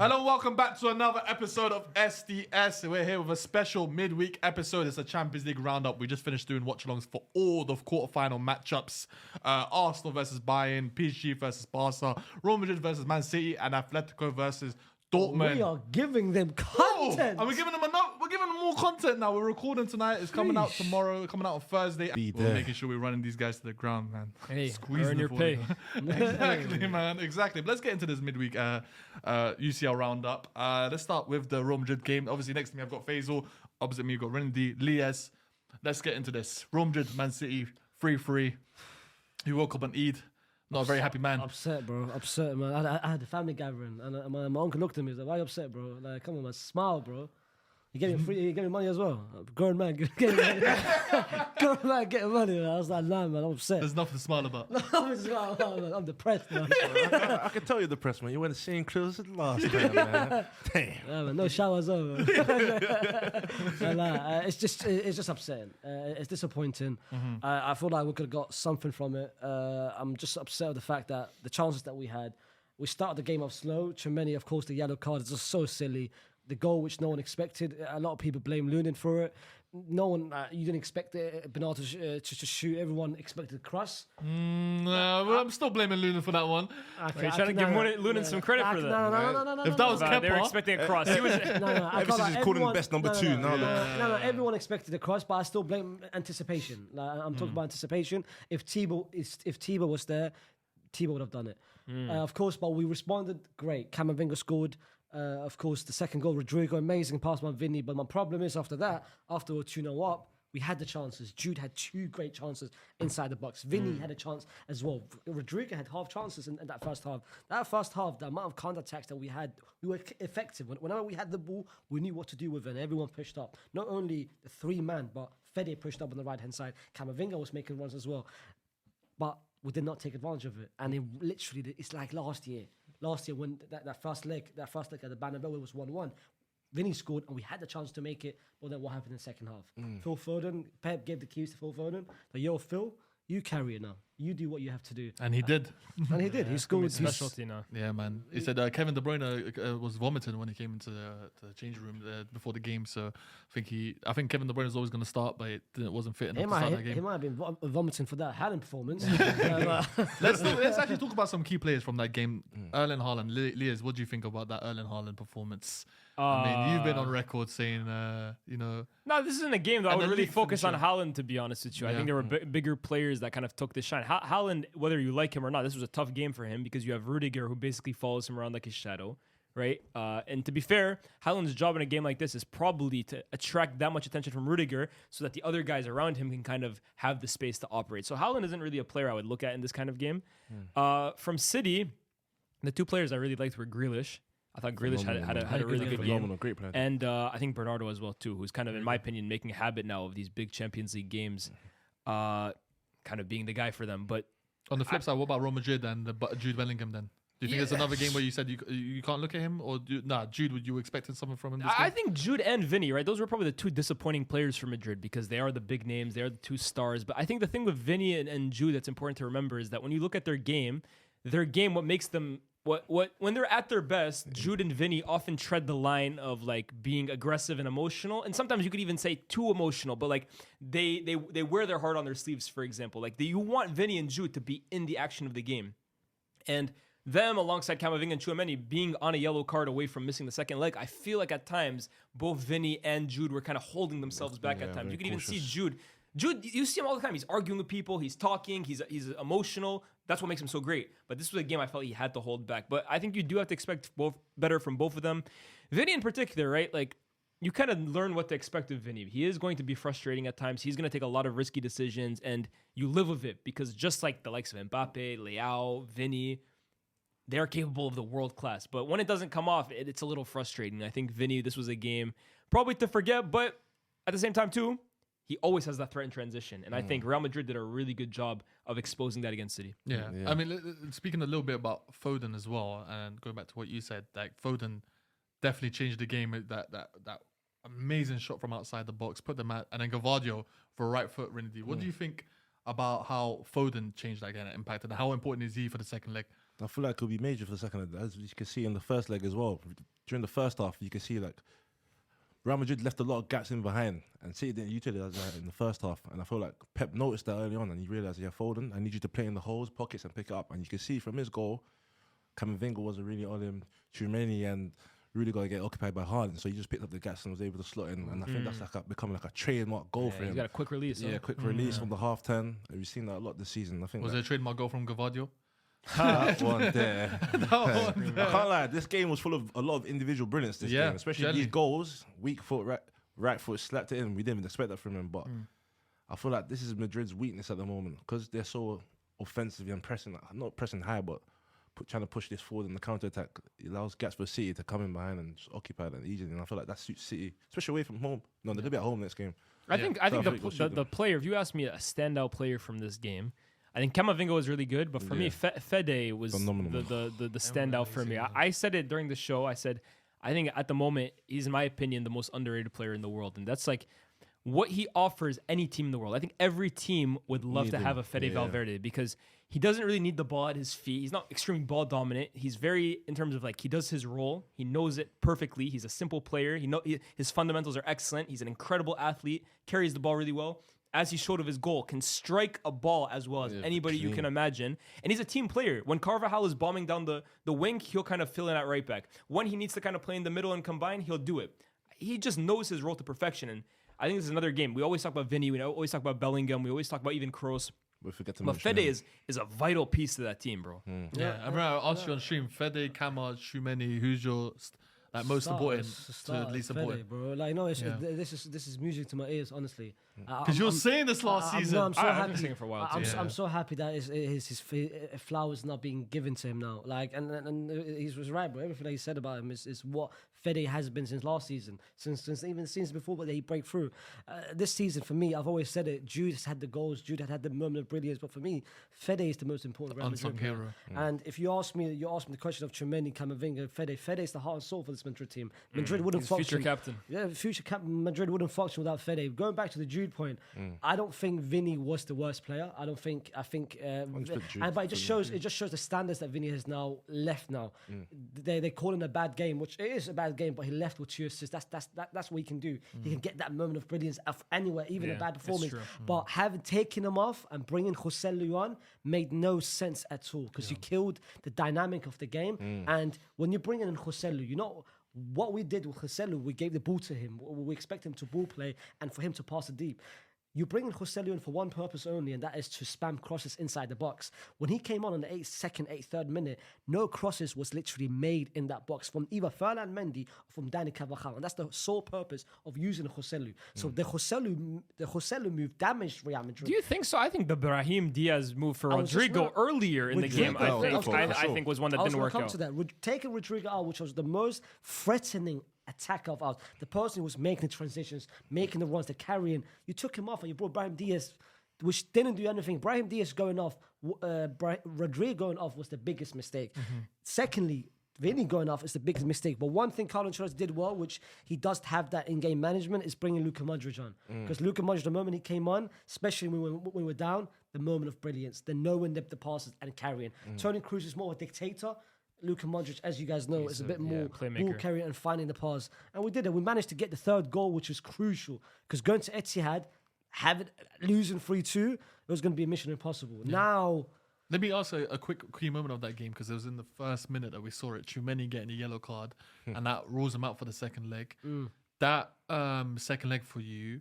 Hello and welcome back to another episode of SDS. We're here with a special midweek episode. It's a Champions League roundup. We just finished doing watch-alongs for all the quarterfinal matchups. Arsenal versus Bayern, PSG versus Barca, Real Madrid versus Man City, and Atletico versus Dortmund. We are giving them content. And we're giving them more content now. We're recording tonight. It's coming out tomorrow. Coming out on Thursday. We're making sure we're running these guys to the ground, man. Hey, Squeezing earn your pay. Exactly, man. Exactly. But let's get into this midweek UCL roundup. Let's start with the Real Madrid game. Obviously, next to me I've got Faisal. Opposite me, you've got Rendy, Lies. Let's get into this. Real Madrid, Man City, 3-3. He woke up on Eid. Not a very happy man. Upset, bro. Upset, man. I had a family gathering, and my uncle looked at me. He's like, "Why are you upset, bro? Like, come on, man. Smile, bro. You gave me free. You gave me money as well. Grown man, get money. Grown man, get money." Man. I was like, "Nah, man. I'm upset. There's nothing to smile about. I'm depressed, man. I can tell you're depressed, man. You wear the same clothes as last time, man. Damn. Yeah, man. No showers over. It's just upsetting. It's disappointing. I feel like we could have got something from it. I'm just upset with the fact that the chances that we had. We started the game off slow. Chimeni, of course, the yellow card is just so silly. The goal, which no one expected. A lot of people blame Lunin for it. No one, you didn't expect Bernardo to shoot. Everyone expected a cross. Well, I'm still blaming Lunin for that one. Are you trying to give Lunin some credit for that? No. If that was Kepa, they were expecting a cross. He was, Ever since he's calling him best number two. No, everyone expected a cross, but I still blame anticipation. Like, I'm talking about anticipation. If Thibaut was there, Thibaut would have done it. Of course, but we responded great. Camavinga scored. Of course, the second goal, Rodrigo, amazing pass by Vinny. But my problem is after that, after we're 2-0 up, we had the chances. Jude had two great chances inside the box. Vinny had a chance as well. Rodrigo had half chances in that first half. That first half, the amount of counter-attacks that we had, we were effective. Whenever we had the ball, we knew what to do with it, and everyone pushed up. Not only the three-man, but Fede pushed up on the right-hand side. Camavinga was making runs as well. But we did not take advantage of it. And it's like last year. Last year when that first leg at the Bernabeu, it was 1-1. Vinny scored and we had the chance to make it. But then what happened in the second half? Phil Foden, Pep gave the keys to Phil Foden. But yo, Phil, you carry it now. You do what you have to do. And he did. And he did. He scored. specialty now. Yeah, man. He said Kevin De Bruyne was vomiting when he came into the change room before the game. So I think Kevin De Bruyne is always going to start, but it wasn't fit enough to start that game. He might have been vomiting for that Haaland performance. Let's actually talk about some key players from that game. Erling Haaland. Lias, what do you think about that Erling Haaland performance? I mean, you've been on record saying, No, this isn't a game that I would really focus on Haaland, to be honest with you. I think there were bigger players that kind of took the shine. Haaland, whether you like him or not, this was a tough game for him because you have Rudiger, who basically follows him around like his shadow, right? And to be fair, Haaland's job in a game like this is probably to attract that much attention from Rudiger so that the other guys around him can kind of have the space to operate. So Haaland isn't really a player I would look at in this kind of game. From City, the two players I really liked were Grealish. I thought Grealish had a really good game. Great player. And I think Bernardo as well, too, who's kind of, in my opinion, making a habit now of these big Champions League games, kind of being the guy for them. But on the flip side, what about Real Madrid and Jude Bellingham then? Do you think there's another game where you said you can't look at him? Or Jude, would you expecting something from him this game? I think Jude and Vinny, right? Those were probably the two disappointing players for Madrid because they are the big names. They are the two stars. But I think the thing with Vinny and Jude that's important to remember is that when you look at their game, what makes them... when they're at their best, Jude and Vinny often tread the line of like being aggressive and emotional, and sometimes you could even say too emotional. But like they wear their heart on their sleeves, for example. Like you want Vinny and Jude to be in the action of the game, and them alongside Camavinga and Tchouaméni being on a yellow card away from missing the second leg. I feel like at times both Vinny and Jude were kind of holding themselves back at times. You could even see Jude, you see him all the time. He's arguing with people. He's talking. He's emotional. That's what makes him so great. But this was a game I felt he had to hold back. But I think you do have to expect better from both of them. Vinny in particular, right? Like, you kind of learn what to expect of Vinny. He is going to be frustrating at times. He's going to take a lot of risky decisions, and you live with it because just like the likes of Mbappe, Leao, Vinny, they're capable of the world class. But when it doesn't come off, it's a little frustrating. I think Vinny, this was a game probably to forget, but at the same time too, he always has that threat in transition. And I think Real Madrid did a really good job of exposing that against City. Yeah. I mean, speaking a little bit about Foden as well, and going back to what you said, like Foden definitely changed the game with that amazing shot from outside the box, put them at, and then Gavadio for a right foot, Rindy. What do you think about how Foden changed that game and impacted? How important is he for the second leg? I feel like it'll be major for the second leg. As you can see in the first leg as well. During the first half, you can see like Real Madrid left a lot of gaps in behind, and City didn't utilize that in the first half. And I feel like Pep noticed that early on, and he realized, yeah, Foden, I need you to play in the holes, pockets, and pick it up. And you can see from his goal, Camavinga wasn't really on him. Tchouameni and Rudiger got to get occupied by Haaland, so he just picked up the gaps and was able to slot in. And I think that's like becoming like a trademark goal for him. He's got a quick release. Yeah, quick release from the half 10. We've seen that a lot this season. I think Was there a trademark goal from Gavadio? that one there. That one there. I can't lie, this game was full of a lot of individual brilliance. This game, especially generally. these goals. Weak foot, right foot slapped it in. We didn't even expect that from him, but I feel like this is Madrid's weakness at the moment because they're so offensively and pressing, not pressing high, but trying to push this forward in the counter attack. It allows gaps for City to come in behind and just occupy that easily. And I feel like that suits City, especially away from home. No, they're gonna be at home next game. I think So I think it'll suit the them. player. If you ask me a standout player from this game, I think Camavinga was really good, but for me, Fede was Phenomenal. the standout for me. I said it during the show. I said I think at the moment he's, in my opinion, the most underrated player in the world, and that's like what he offers any team in the world. I think every team would love Need to him. have a Fede Yeah. Valverde because he doesn't really need the ball at his feet. He's not extremely ball dominant. He's very, in terms of like, he does his role. He knows it perfectly. He's a simple player. His fundamentals are excellent. He's an incredible athlete, carries the ball really well. As he showed of his goal, can strike a ball as well as anybody you can imagine. And he's a team player. When Carvajal is bombing down the wing, he'll kind of fill in at right back. When he needs to kind of play in the middle and combine, he'll do it. He just knows his role to perfection. And I think this is another game. We always talk about Vinny. We always talk about Bellingham. We always talk about even Kroos. We forget to But mention Fede him. is a vital piece to that team, bro. Yeah, I remember I asked you on stream, Fede, Kama, Tchouameni, who's your most important to least Fede, important? bro. Like, no, Yeah. this is music to my ears, honestly. Because you were saying this last season. No, I'm so I've happy. been saying it for a while, too. I'm so happy that his flowers not being given to him now. Like, and he was right, bro. Everything that he said about him is what Fede has been since last season, since even seasons before, but he break through. This season, for me, I've always said it. Jude has had the goals. Jude had the moment of brilliance, but for me, Fede is the most important Real Unsung Madrid player. hero. And if you ask me the question of Tchouameni, Camavinga, Fede is the heart and soul for this Madrid team. Madrid wouldn't He's function. future captain. Yeah, future captain. Madrid wouldn't function without Fede. Going back to the Jude point, I don't think Vinny was the worst player. I think, Jude but it just shows the standards that Vinny has now left. Now they call it a bad game, which it is a bad game, but he left with 2 assists. That's what he can do. He can get that moment of brilliance anywhere, even a bad it's performance. true. But having taken him off and bringing Joselu on made no sense at all because you killed the dynamic of the game. And when you're bringing in Joselu, you know. What we did with Joselu, we gave the ball to him. We expect him to ball play and for him to pass it deep. You bring in Joselu in for one purpose only, and that is to spam crosses inside the box. When he came on the 83rd minute, no crosses was literally made in that box from either Ferland Mendy or from Dani Carvajal, and that's the sole purpose of using Joselu. So the Joselu move damaged Real Madrid. Do you think so? I think the Brahim Diaz move for I was just Rodrigo not- earlier in the game, Rodrigo, I think was one that I was didn't gonna work come out. to that. Taking Rodrigo out, which was the most threatening attacker of ours, the person who was making the transitions, making the runs, the carrying. You took him off and you brought Brahim Diaz, which didn't do anything. Brahim Diaz going off, Rodrigo going off was the biggest mistake. Secondly, Vinny going off is the biggest mistake. But one thing Carlo Ancelotti did well, which he does have that in-game management, is bringing Luka Modric on. Because Luka Modric, the moment he came on, especially when we were down, the moment of brilliance, the knowing the passes and carrying. Toni Kroos is more a dictator. Luka Modric, as you guys know, is a bit more playmaker. ball carrying and finding the pass. And we did it. We managed to get the third goal, which was crucial. Because going to Etihad, losing 3-2, it was going to be a mission impossible. Now... Let me ask a quick key moment of that game because it was in the first minute that we saw it. Tchouameni getting a yellow card, and that rules him out for the second leg. That second leg for you,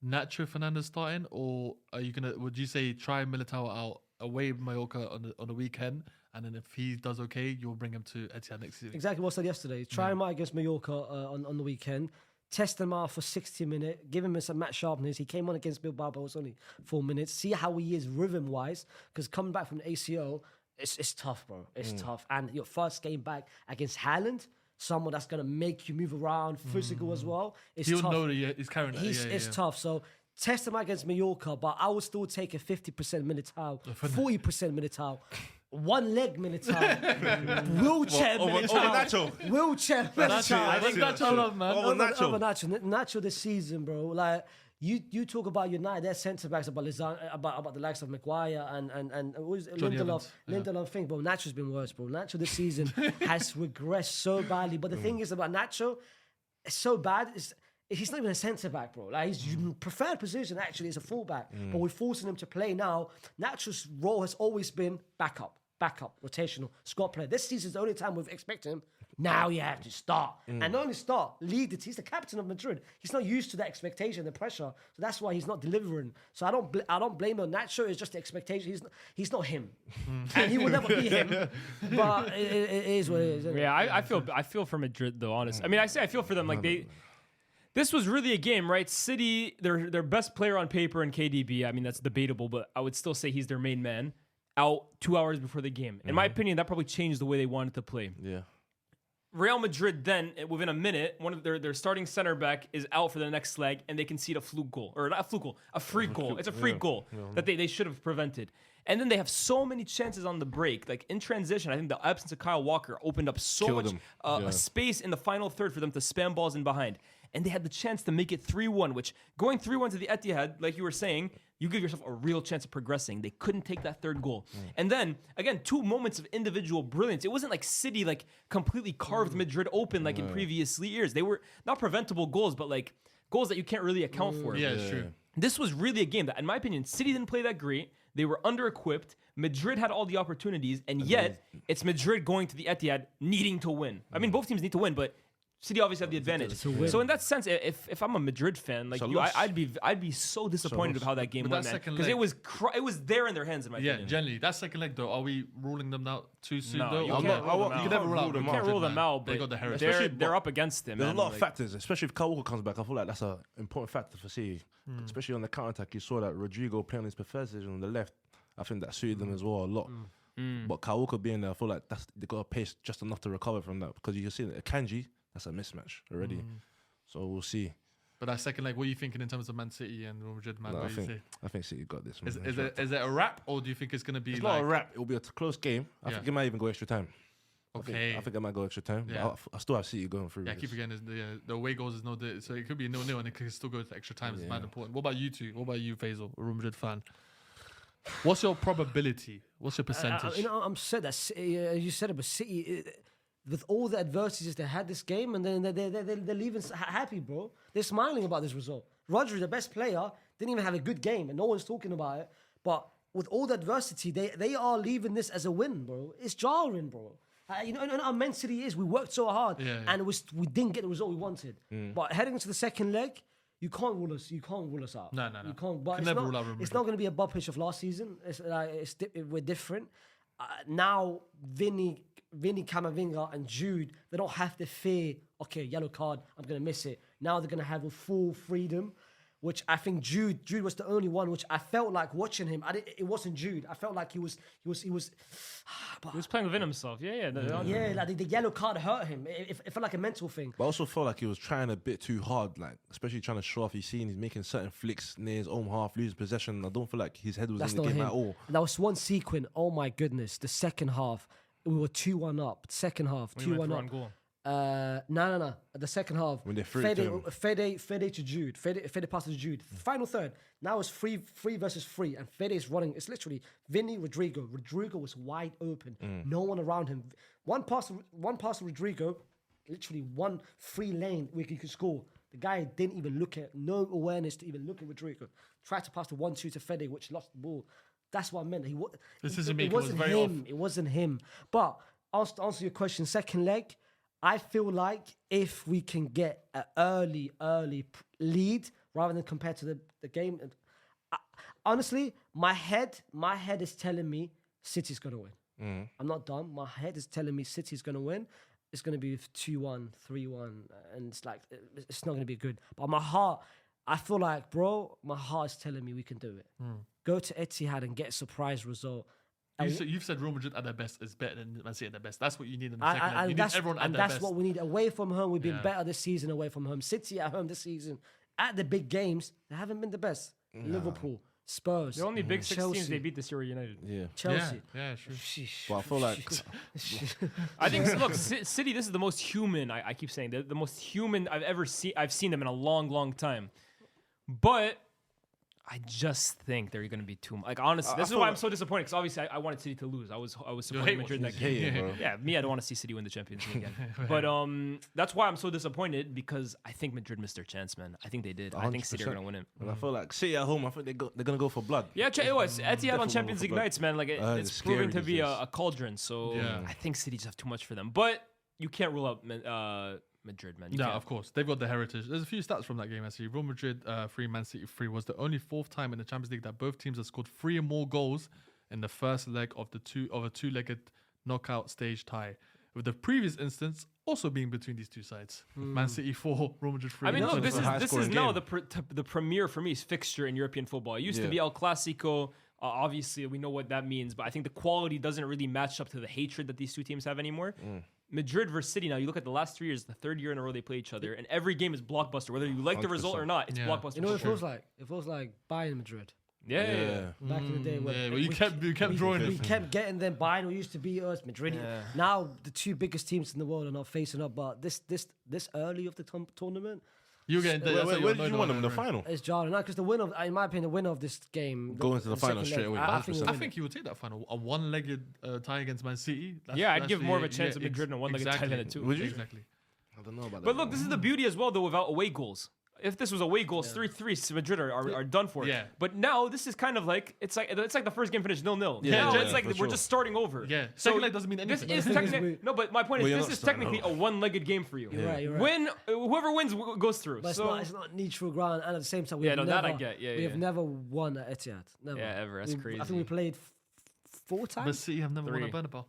Nacho Fernandez starting, or are you gonna? Would you say try Militao out away Mallorca on the weekend, and then if he does okay, you'll bring him to Etihad next season? Exactly what I said yesterday. Try him out against Mallorca on the weekend. Test him out for 60 minutes. Give him some match sharpness. He came on against Bilbao, but it was only 4 minutes. See how he is rhythm-wise. Because coming back from the ACO, it's tough, bro. It's tough. And your first game back against Haaland, someone that's going to make you move around, physical as well. It's He'll tough. know that he's carrying it. It's tough. So test him against Mallorca, but I would still take a 50% Militao, 40% Militao. One leg Militao, wheelchair Militao, wheelchair Militao. I think that's all of man. Over Nacho this season, bro. Like You talk about United, their centre backs about the likes of Maguire and who's Johnny Lindelof. Evans, yeah. Lindelof thing, bro. Nacho's been worse, bro. Nacho this season has regressed so badly. But the thing is about Nacho, it's so bad. He's not even a centre back, bro. Like his preferred position actually is a fullback, but we're forcing him to play now. Nacho's role has always been backup, rotational, squad player. This season's the only time we've expected him. Now you have to start, and not only start, lead the team. He's the captain of Madrid. He's not used to the expectation, the pressure, so that's why he's not delivering. So I don't blame him. Nacho is just the expectation. He's not him, and he will never be him. But it is what it is. Isn't it? Yeah, I feel for Madrid though. Honestly, I mean, I feel for them. Like this was really a game, right? City, their best player on paper in KDB. I mean, that's debatable, but I would still say he's their main man. Out 2 hours before the game. In my opinion, that probably changed the way they wanted to play. Yeah. Real Madrid then, within a minute, one of their starting center back is out for the next leg, and they concede a fluke goal. Or not a fluke goal, a free goal. It's a free goal that they should have prevented. And then they have so many chances on the break. Like in transition, I think the absence of Kyle Walker opened up so Killed much them. a space in the final third for them to spam balls in behind. And they had the chance to make it 3-1, which going 3-1 to the Etihad, like you were saying, you give yourself a real chance of progressing. They couldn't take that third goal. And then, again, 2 moments of individual brilliance. It wasn't like City completely carved Madrid open like in previous years. They were not preventable goals, but like goals that you can't really account for. Yeah, it's true. This was really a game that, in my opinion, City didn't play that great. They were under-equipped. Madrid had all the opportunities, and yet it's Madrid going to the Etihad needing to win. I mean, both teams need to win, but City obviously have the advantage. So in that sense, if I'm a Madrid fan, like you, I'd be so disappointed with how that game went, man, because it was there in their hands. In my opinion. Generally, that second leg though, are we ruling them out too soon? No, though? you can't rule them out. You can never rule them You out. can't rule them out, They but got the heritage. they're up against him. There's man. a lot of Like, factors, especially if Kyle Walker comes back. I feel like that's an important factor for City, especially on the counter attack. You saw that Rodrigo playing on his preferred position on the left. I think that suited them as well a lot. But Kyle Walker being there, I feel like they got a pace just enough to recover from that, because you can see that Kanji, that's a mismatch already. So we'll see. But that second leg, what are you thinking in terms of Man City and Real Madrid, man? No, What do you say? I think City got this. Man. Is it a wrap, or do you think it's going to be It's like... not a wrap. It will be a close game. I think it might even go extra time. Okay. I think it might go extra time. Yeah. But I still have City going through. Yeah, this. keep again. The away goals is no, so it could be 0-0 and it could still go to extra time. It's mad important. What about you two? What about you, Faisal, a Real Madrid fan? What's your probability? What's your percentage? I'm said that City, you said it, but City, with all the adversities they had this game, and then they're leaving happy, bro. They're smiling about this result. Rodri, the best player, didn't even have a good game, and no one's talking about it. But with all the adversity, they are leaving this as a win, bro. It's jarring, bro. And our mentally is we worked so hard, and we didn't get the result we wanted. But heading into the second leg, you can't rule us out. No. You can't. But Can never rule out Real it's not going to be a boppish of last season. We're different. Now, Vinny, Camavinga, and Jude, they don't have to fear, okay, yellow card, I'm going to miss it. Now they're going to have a full freedom, which I think Jude was the only one which I felt like watching him. It wasn't Jude. I felt like he was he was playing within himself. Yeah. Like the yellow card hurt him. It felt like a mental thing. But I also felt like he was trying a bit too hard, like especially trying to show off. He's making certain flicks near his own half, losing possession. I don't feel like his head was in the game at all. That was one sequence. Oh my goodness! The second half, we were 2-1 up. Second half, 2-1 up. Goal. No. The second half, When they threw it to him. Fede to Jude. Fede passes to Jude. Final third. Now it's 3 versus 3, and Fede is running. It's literally Vinny, Rodrigo. Rodrigo was wide open. No one around him. One pass to Rodrigo. Literally one free lane where he could score. The guy didn't even look at. No awareness to even look at Rodrigo. Tried to pass the 1-2 to Fede, which lost the ball. That's what I meant. It wasn't him. It wasn't him. But to answer your question, second leg. I feel like if we can get an early lead rather than compared to the game, honestly, my head is telling me City's going to win. I'm not dumb. My head is telling me City's going to win. It's going to be 2-1, 3-1, and it's like it's not going to be good. But my heart, I feel like, bro, my heart is telling me we can do it. Go to Etihad and get a surprise result. You've said Real Madrid at their best is better than Man City at their best. That's what you need in the second leg. You need everyone at their best. That's what we need. Away from home, we've been better this season away from home. City at home this season. At the big games, they haven't been the best. Liverpool, Spurs, The only big 6 Chelsea. teams they beat this year were United. Yeah. Chelsea. Yeah, sure. Sheesh. But I feel like I think, look, City, this is the most human, I keep saying, the most human I've seen them in a long, long time. But I just think they're going to be too much. Like, honestly, this is why I'm so disappointed, because obviously I wanted City to lose. I was supporting Madrid in that game. Bro. Yeah, me, I don't want to see City win the Champions League again. But that's why I'm so disappointed, because I think Madrid missed their chance, man. I think they did. I think City are going to win it. And I feel like City at home, I think they're going to go for blood. Yeah, it was. Etihad on Champions for League blood. nights, man. Like, it's it's proving to scary be these a cauldron. So Yeah. I think City just have too much for them. But you can't rule out Madrid, man. You No, can't. of course. They've got the heritage. There's a few stats from that game, actually. Real Madrid 3, Man City 3 was the only 4th time in the Champions League that both teams have scored 3 or more goals in the first leg of a two-legged knockout stage tie. With the previous instance also being between these two sides. Man City 4, Real Madrid 3. I mean, That's look, a this is high-scoring now game. the premier for me is fixture in European football. It used to be El Clasico. Obviously, we know what that means, but I think the quality doesn't really match up to the hatred that these two teams have anymore. Madrid versus City, now you look at the last 3 years, the 3rd year in a row they play each other, and every game is blockbuster. Whether you like the result or not, it's Yeah. blockbuster. You know what it for sure. feels like? It feels like Bayern Madrid. Yeah. Back in the day, when Yeah, well, you kept drawing we it. kept getting them. Bayern used to beat us. Madrid. Yeah. Now the two biggest teams in the world are not facing up. But this early of the tournament, You were getting Where did you want them in the final? it's jarring. Because the winner, in my opinion, the winner of this game Go into the final second straight leg, away, I think 100%. we'll I win think it. he would take that final. A one-legged tie against Man City. Yeah, I'd that's give more of a the- chance of Madrid in a one-legged tie than a two. Would you? Exactly. I don't know about that. But look, this is the beauty as well, though, without away goals. If this was away goals, 3-3, Madrid are done for. Yeah. But now this is kind of like it's like the first game finished 0-0. Yeah, now yeah, it's like for we're sure. just starting over. Yeah. So Second leg doesn't mean this anything. is The thing is technically no, but my point Well, is you're this not is starting technically a one-legged game for you. You're right. You're right. Win, whoever wins goes through. But So it's not neutral ground, and at the same time, we Yeah, have no, never, that I get. Yeah, we yeah. have never won at Etihad. Never. Yeah, ever. That's I crazy. think we played 4 But times. City have never won a Three. Bernabeu.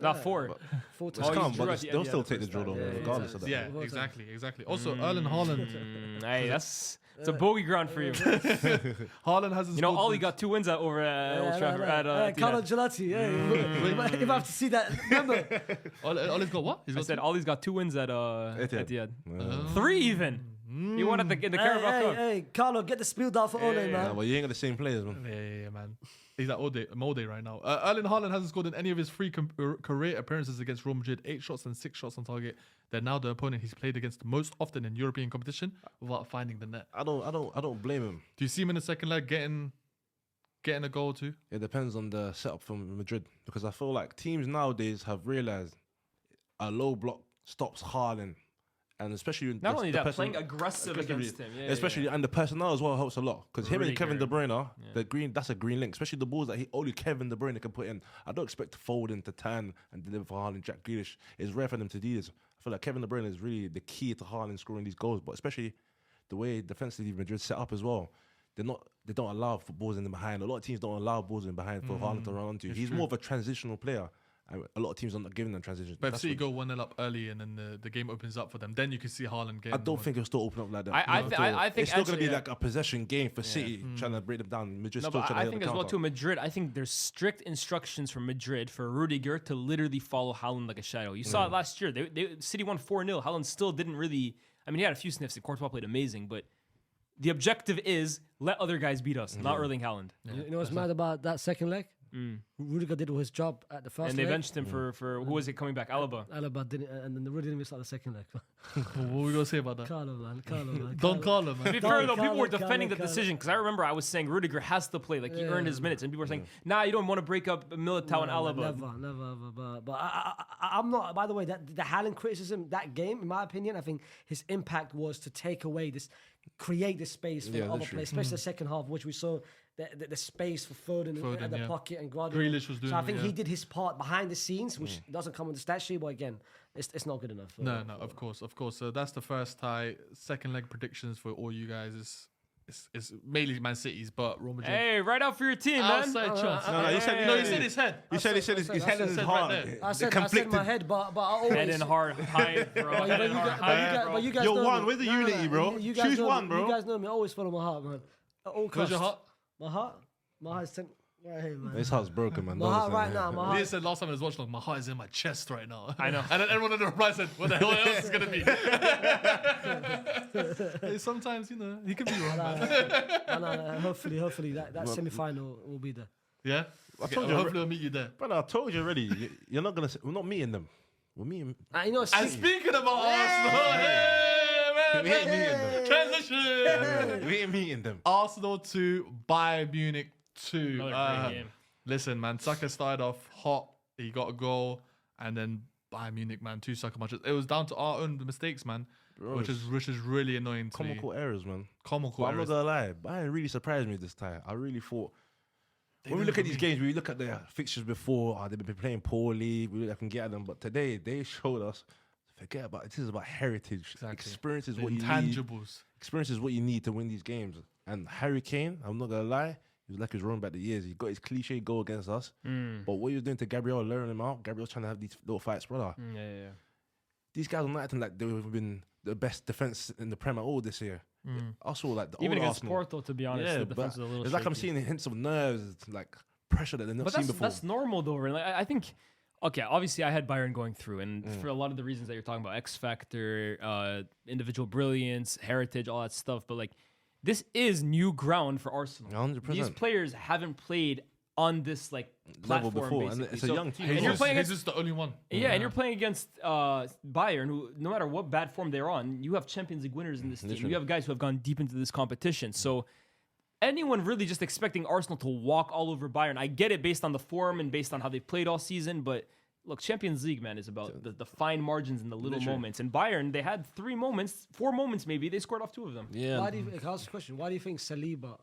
Not 4. 4 It's times. Oh, calm, you but drew at the they'll end, still yeah, take the the draw, first though, time. regardless of that. Yeah, Well exactly. Also, Erling Haaland. Hey, it's a bogey ground for you. Haaland hasn't You know, scored Ollie since- got 2 wins over Old Trafford. Carlo Etihad. Gelati. Yeah. If I have to see that, remember. Ollie's got what? He's I got said Ollie's got 2 wins at Etihad. Etihad. 3 even. He won at in the Carabao Cup. Hey, Carlo, get the spiel down for Ole, Yeah, man. well, you ain't got the same players, man. Yeah, man. He's at Molde right now. Erling Haaland hasn't scored in any of his 3 career appearances against Real Madrid. 8 shots and 6 shots on target. They're now the opponent he's played against most often in European competition without finding the net. I don't blame him. Do you see him in the second leg getting a goal too? It depends on the setup from Madrid, because I feel like teams nowadays have realized a low block stops Haaland, and especially Not only that, playing aggressive against him. Yeah, especially and the personnel as well helps a lot, because him and Kevin De Rudiger. Bruyne, that's a green link, especially the balls that only Kevin De Bruyne can put in. I don't expect Foden to turn and deliver for Haaland. Jack Grealish, it's rare for them to do this. I feel like Kevin De Bruyne is really the key to Haaland scoring these goals, but especially the way defensively Madrid set up as well. They don't allow for balls in behind. A lot of teams don't allow balls in behind for Haaland to run onto. He's more of a transitional player. And a lot of teams are not giving them transitions. But if That's City what- go 1-0 up early and then the game opens up for them, then you can see Haaland getting. I don't think it'll still open up like that. I think it's still going to actually, be like a possession game for City, trying to break them down. Madrid No, still but trying to I hit think the as well counter. too, Madrid. I think there's strict instructions from Madrid for Rudiger to literally follow Haaland like a shadow. You saw it last year. City won 4-0. Haaland still didn't really. I mean, he had a few sniffs. Courtois played amazing, but the objective is let other guys beat us, not Erling Haaland. You know what's mad about that second leg? Rudiger did his job at the first And they leg. benched him for who was it coming back? Alaba. Alaba didn't, and then the Rudiger didn't miss out the second leg. What are we gonna say about that? Carlo, man. Don't call him, To man. be fair though, Carlo, people were defending the Carlo. decision because I remember I was saying Rudiger has to play, like he earned his minutes, and people were saying, "Nah, you don't want to break up Militao and Alaba." Never. But I'm not. By the way, that the Haaland criticism, that game, in my opinion, I think his impact was to take away create this space for Yeah, the other literally. players, especially the second half, which we saw the space for Foden at the yeah. pocket and Guardiola. Grealish was doing So I it, think yeah. he did his part behind the scenes, which doesn't come on the stat sheet. But again, it's not good enough. No, of course. So that's the first tie. Second leg predictions for all you guys is it's mainly Man City's, but Real Madrid. Hey, right out for your team, man. Outside chance. No, you said No, he said his head. He said his head and his said heart. right there. I said conflicted. my head, but I always. Head and heart, high, bro. Head and heart, high, bro. But you guys You're know one. me. Where's the unity, bro? You guys Choose know one, me. bro. You guys know me. I always follow my heart, man. At all costs. Where's your heart? My heart? My heart's right here, man. His heart's broken, man. My heart right now. My He heart. said last time I was watching, like, my heart is in my chest right now. I know. And then everyone in the reply said, what the hell else is going to be? Hey, sometimes, he can be wrong, man. No, hopefully that semi-final will be there. Yeah? I Okay, told you hopefully I'll meet you there. Brother, I told you already. You're not gonna. We're not meeting them. We're meeting. You know, And speaking about Arsenal, hey, man. We ain't meeting them. Transition. We ain't meeting them. Arsenal 2, Bayern Munich 2. Another great game. Listen, man, Saka started off hot. He got a goal, and then Bayern Munich, man, 2 Saka matches. It was down to our own mistakes, man, Bro, which is really annoying to comical me. errors, man. Comical But I'm not errors. gonna lie, Bayern really surprised me this time. I really thought when we did look at for these me. games, we look at their fixtures before. They've been playing poorly. We can get at them, but today they showed us. Forget about it. This is about heritage. Exactly. Experience is The what you need. intangibles. Experience is what you need to win these games. And Harry Kane, I'm not gonna lie, he was like he's running back the years. He got his cliche goal against us, but what he was doing to Gabriel, luring him out. Gabriel's trying to have these little fights, brother. Yeah. These guys are not acting like they've been the best defense in the Prem at all this year. I saw like the Even old against Arsenal. Porto, to be honest, Yeah, the but defense is a little it's like I'm shaky. seeing hints of nerves, like pressure that they've not But seen before. that's normal though. Right? Like, I think, okay, obviously I had Bayern going through, and for a lot of the reasons that you're talking about, X factor, individual brilliance, heritage, all that stuff. But like, this is new ground for Arsenal. 100%. These players haven't played on this like Level platform before, and basically. it's a So- young team. And you're Jesus, playing he's against, just the only one. yeah, and you're playing against Bayern, who no matter what bad form they're on, you have Champions League winners in this team. Literally. You have guys who have gone deep into this competition. So anyone really just expecting Arsenal to walk all over Bayern, I get it based on the form and based on how they've played all season, but look, Champions League, man, is about the fine margins and the little moments. And Bayern, they had 4 moments maybe. They scored off 2 of them. Yeah. Why do you, can I ask you a question? Why do you think Saliba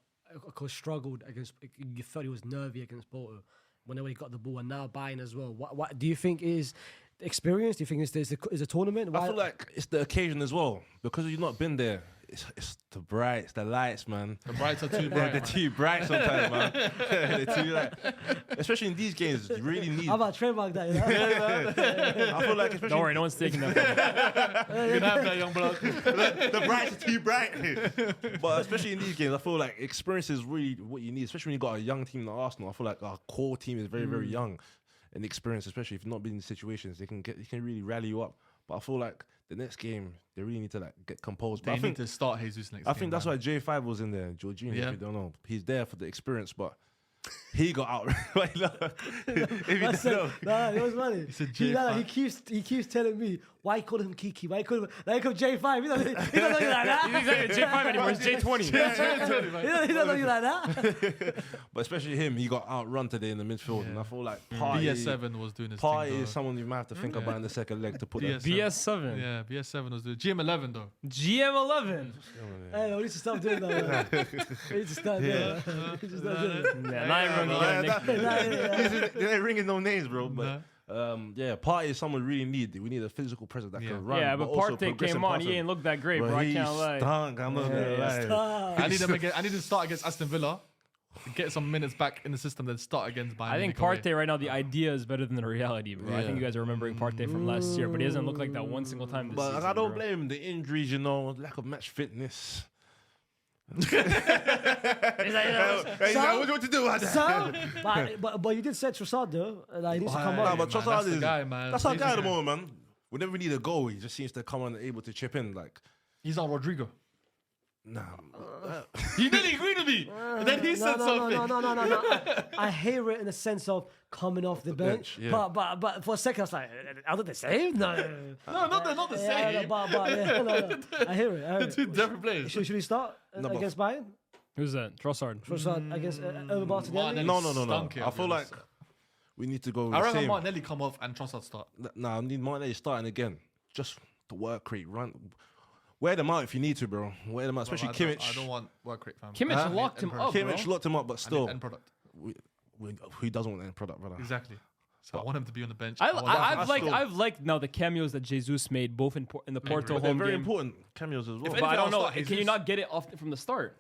of course, struggled against? You felt he was nervy against Porto whenever he got the ball, and now Bayern as well. What do you think is experience? Do you think is a tournament? I feel like it's the occasion as well because you've not been there. It's the brights, the lights, man. The brights are too They're bright. too bright sometimes, man. They're too like, especially in these games, you really need. How about trademark that? You know? I feel like especially Don't worry, no one's taking that. You can have that, young blood. the brights are too bright. But especially in these games, I feel like experience is really what you need, especially when you got a young team like Arsenal. I feel like our core team is very, very young and experience, especially if you've not been in situations, they can really rally you up. But I feel like the next game, they really need to like get composed. But They I think need to start Jesus next I game, think that's man. why J5 was in there, Jorginho, Yeah. if you don't know. He's there for the experience, but he got out. If you don't know. No, it was funny. It's a He keeps telling me why you call him Kiki, why you call him J5. He doesn't know you like that. He's not even J5 anymore, it's J20. He doesn't know you like that. But especially him, he got outrun today in the midfield. And I feel like Party, BS7 was doing his Party thing, is though. someone you might have to think about in the second leg to put that. BS7. Yeah, BS7 was doing GM11 though. GM11. Hey, we need to stop doing that. Man. We need to start doing that. We need to stop doing that. Yeah, not everyone can get a nickname. They ain't ringing no names, bro. But Party is someone we really need. We need a physical presence that can run. Yeah, but also Partey progress came in on. passing. He ain't looked that great, bro. I he can't lie. stunk. I'm not gonna lie. I need to start against Aston Villa, get some minutes back in the system, then start against Bayern. I think Munich away. Partey right now, the idea is better than the reality, bro. I think you guys are remembering Partey from last year, but he doesn't look like that one single time this But season. I don't bro. blame him. The injuries, lack of match fitness. What to do? So, but you did say Trossard though. Like, he needs to come Nah, on. but Man, Trossard that's the is guy, man. That's our He's guy the at the guy. moment, man. Whenever we need a goal, he just seems to come on and able to chip in. Like, He's on Rodrigo. nah. He nearly agreed with me. And then he said something. No. I hear it in the sense of coming off the bench. yeah. But for a second I was like, are they the same? No. No, not the Yeah, same. no. I hear it. Two different players. Should we start but- against Bayern? Who's that? Trossard. Trossard against over Martinelli? Martinelli. No. Stunk here, I feel to be like honest. we need to go I the rather same. Martinelli come off and Trossard start. Nah, I need Martinelli starting again. Just the work rate, run. Wear them out if you need to, bro. Wear them out, especially I Kimmich. don't want work rate, fam. Kimmich locked him up, bro. Kimmich locked him up, but I need still, end product. who doesn't want end product, brother? Exactly. So I want him to be on the bench. I've liked now the cameos that Jesus made both in the Porto But they're home very game. important cameos as well. But I don't know. start Can you Jesus. not get it off from the start?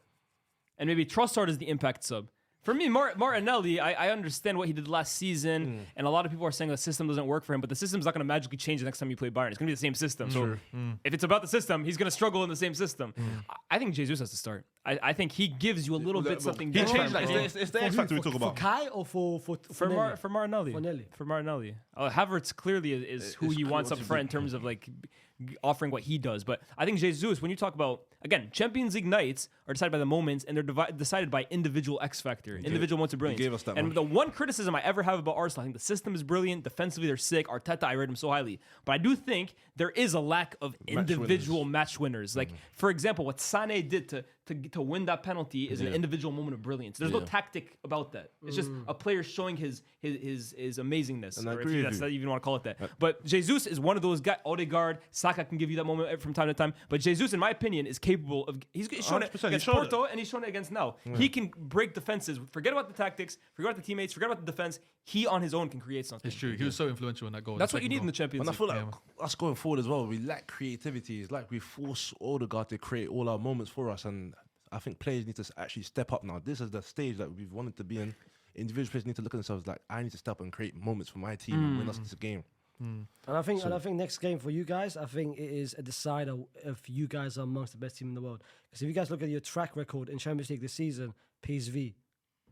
And maybe Trossard is the impact sub. For me, Martinelli, I understand what he did last season, and a lot of people are saying the system doesn't work for him, but the system's not going to magically change the next time you play Bayern. It's going to be the same system. So if it's about the system, he's going to struggle in the same system. I think Jesus has to start. I think he gives you a little bit something he different. changed that game. It's the X factor we talk For about. Kai or for Nelly? For Martinelli. For Nelly. For Martinelli. Havertz clearly is who he wants up front in terms of like offering what he does. But I think Jesus, when you talk about, again, Champions League nights are decided by the moments, and they're decided by individual X factor, individual moments of brilliance. gave us that, and man. the one criticism I ever have about Arsenal, I think the system is brilliant. Defensively, they're sick. Arteta, I rate him so highly. But I do think there is a lack of individual match winners. Like, for example, what Sané did to win that penalty is an individual moment of brilliance. There's no tactic about that. It's just a player showing his amazingness, And I or agree if with that's you. even want to call it that. But Jesus is one of those guys. Odegaard, Saka can give you that moment from time to time. But Jesus, in my opinion, is capable of. He's shown it 100%, he against showed Porto, and he's shown it against now. He can break defenses. Forget about the tactics. Forget about the teammates. Forget about the defense. He on his own can create something. It's true. He was so influential in that goal. That's what you need in the Champions And I League. feel like us going forward as well, we lack creativity. It's like we force Odegaard to create all our moments for us, and I think players need to actually step up now. This is the stage that we've wanted to be in. Individual players need to look at themselves like, I need to step up and create moments for my team and win us this game. And I think next game for you guys, I think it is a decider if you guys are amongst the best team in the world. Because if you guys look at your track record in Champions League this season, PSV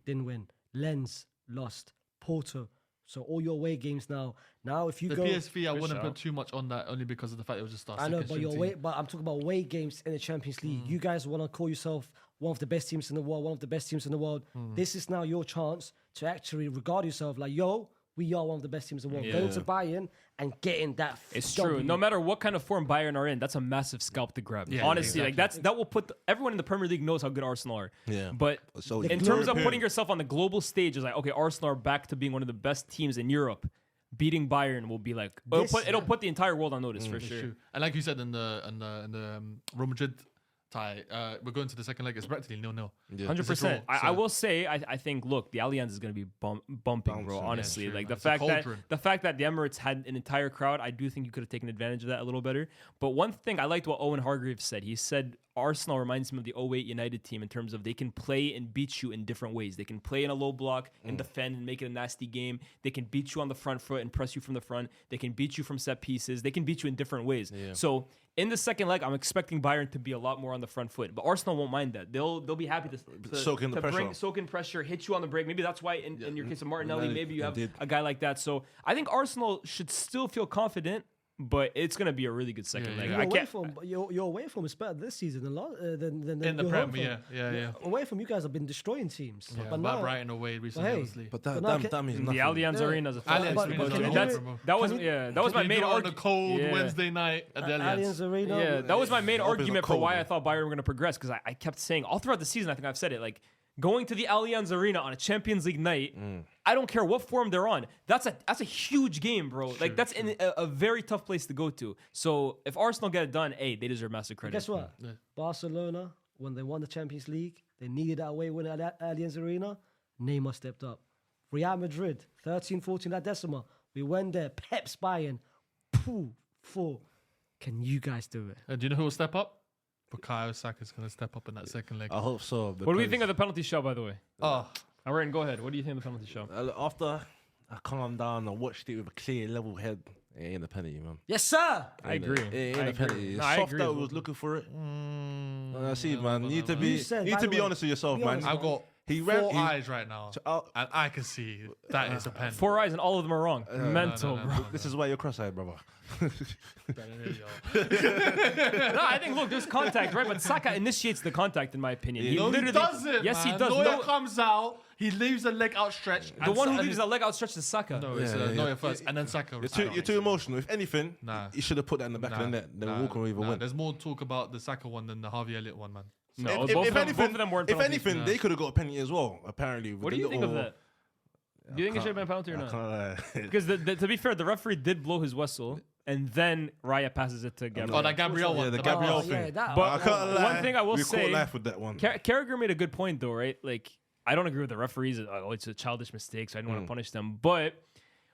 didn't win, Lens lost, Porto. So all your away games now. Now if you the go PSV, I wouldn't put too much on that only because of the fact it was just our I know, second but string your team. away, but I'm talking about away games in the Champions League. You guys want to call yourself one of the best teams in the world, one of the best teams in the world. This is now your chance to actually regard yourself like, yo, we are one of the best teams in the world. Going to Bayern and getting that. It's W. true. No matter what kind of form Bayern are in, that's a massive scalp to grab. Yeah, Honestly, exactly. that will put everyone in the Premier League knows how good Arsenal are. Yeah. But So in terms of putting yourself on the global stage, is like, okay, Arsenal are back to being one of the best teams in Europe. Beating Bayern will be like it'll put the entire world on notice for sure. True. And like you said in the Real Madrid tie, we're going to the second leg. It's practically 0-0. 100%. I will say, I think, look, the Allianz is going to be bumping, bro. Honestly, true, like man. the It's a fact that the Emirates had an entire crowd, I do think you could have taken advantage of that a little better. But one thing I liked what Owen Hargreaves said. He said Arsenal reminds him of the 08 United team in terms of they can play and beat you in different ways. They can play in a low block and defend and make it a nasty game. They can beat you on the front foot and press you from the front. They can beat you from set pieces. They can beat you in different ways. So in the second leg, I'm expecting Bayern to be a lot more on the front foot, but Arsenal won't mind that. They'll be happy to soak in the pressure. soak in pressure, hit you on the break. Maybe that's why in your case of Martinelli, maybe you have indeed. a guy like that. So I think Arsenal should still feel confident, but it's gonna be a really good second leg. yeah. Your I away can't. form, your away form is better this season than In the your Prem, home form. yeah. Away from you guys have been destroying teams. Yeah, But but now, Brighton away recently, hey, obviously. But But that, now that means nothing. The Allianz Yeah. Arena is a Allianz but Arena is can a you home do from- it? that was Can you- that was my You main do it on a argument. cold Yeah. Wednesday night at the Allianz. Allianz Arena. Yeah, that was my main Opens argument a for cold why I one. thought Bayern were going to progress, because I kept saying all throughout the season, I think I've said it, like going to the Allianz Arena on a Champions League night, I don't care what form they're on. That's a huge game, bro. Like that's a very tough place to go to. So if Arsenal get it done, hey, they deserve massive credit. Guess what? Barcelona, when they won the Champions League, they needed that away win at Allianz Arena. Neymar stepped up. Real Madrid, 13-14 at Decima. We went there. Pep's Bayern. 4. Can you guys do it? Do you know who will step up? Bukayo Saka's going to step up in that second leg. I hope so. What do we think of the penalty shot, by the way? Oh, Aaron, go ahead. What do you think of the penalty shot? After I calmed down and watched it with a clear, level head, it ain't a penalty, man. Yes, sir. I agree. It I ain't a agree. penalty. It's No, I soft agree that as we was well. looking for it. See, man. You need to be, You said, you need by to the be way, honest with yourself, be man. honest, I've got He four ran. eyes right now, Oh, and I can see that is a pen. 4 eyes and all of them are wrong. Mental, no, bro. this is why you're cross-eyed, brother. No, I think, look, there's contact, right? But Saka initiates the contact, in my opinion. He No, he literally doesn't. Yes, he man. does. Neuer No, comes out, he leaves a leg outstretched. the and one who Sa- leaves that leg outstretched is Saka. No, it's Yeah, yeah, Neuer yeah. first, and then Saka. You're too emotional. If anything, Nah. you should have put that in the back of the net. Then walk away with a win. There's more talk about the Saka one than the Harvey Elliott one, man. No, If both of anything, them weren't if penalties. anything, they could have got a penalty as well. Apparently. with What do the you think of little- that? Do you think it should have been a penalty or I not? can't lie. Because to be fair, the referee did blow his whistle, and then Raya passes it to Gabriel. Oh, that Gabriel one. Yeah, the the Gabriel Oh, thing. yeah, that- But I can't lie. one thing I will we say- caught life with that one. Carragher made a good point, though, right? Like, I don't agree with the referees. Oh, it's a childish mistake, so I didn't want to punish them. But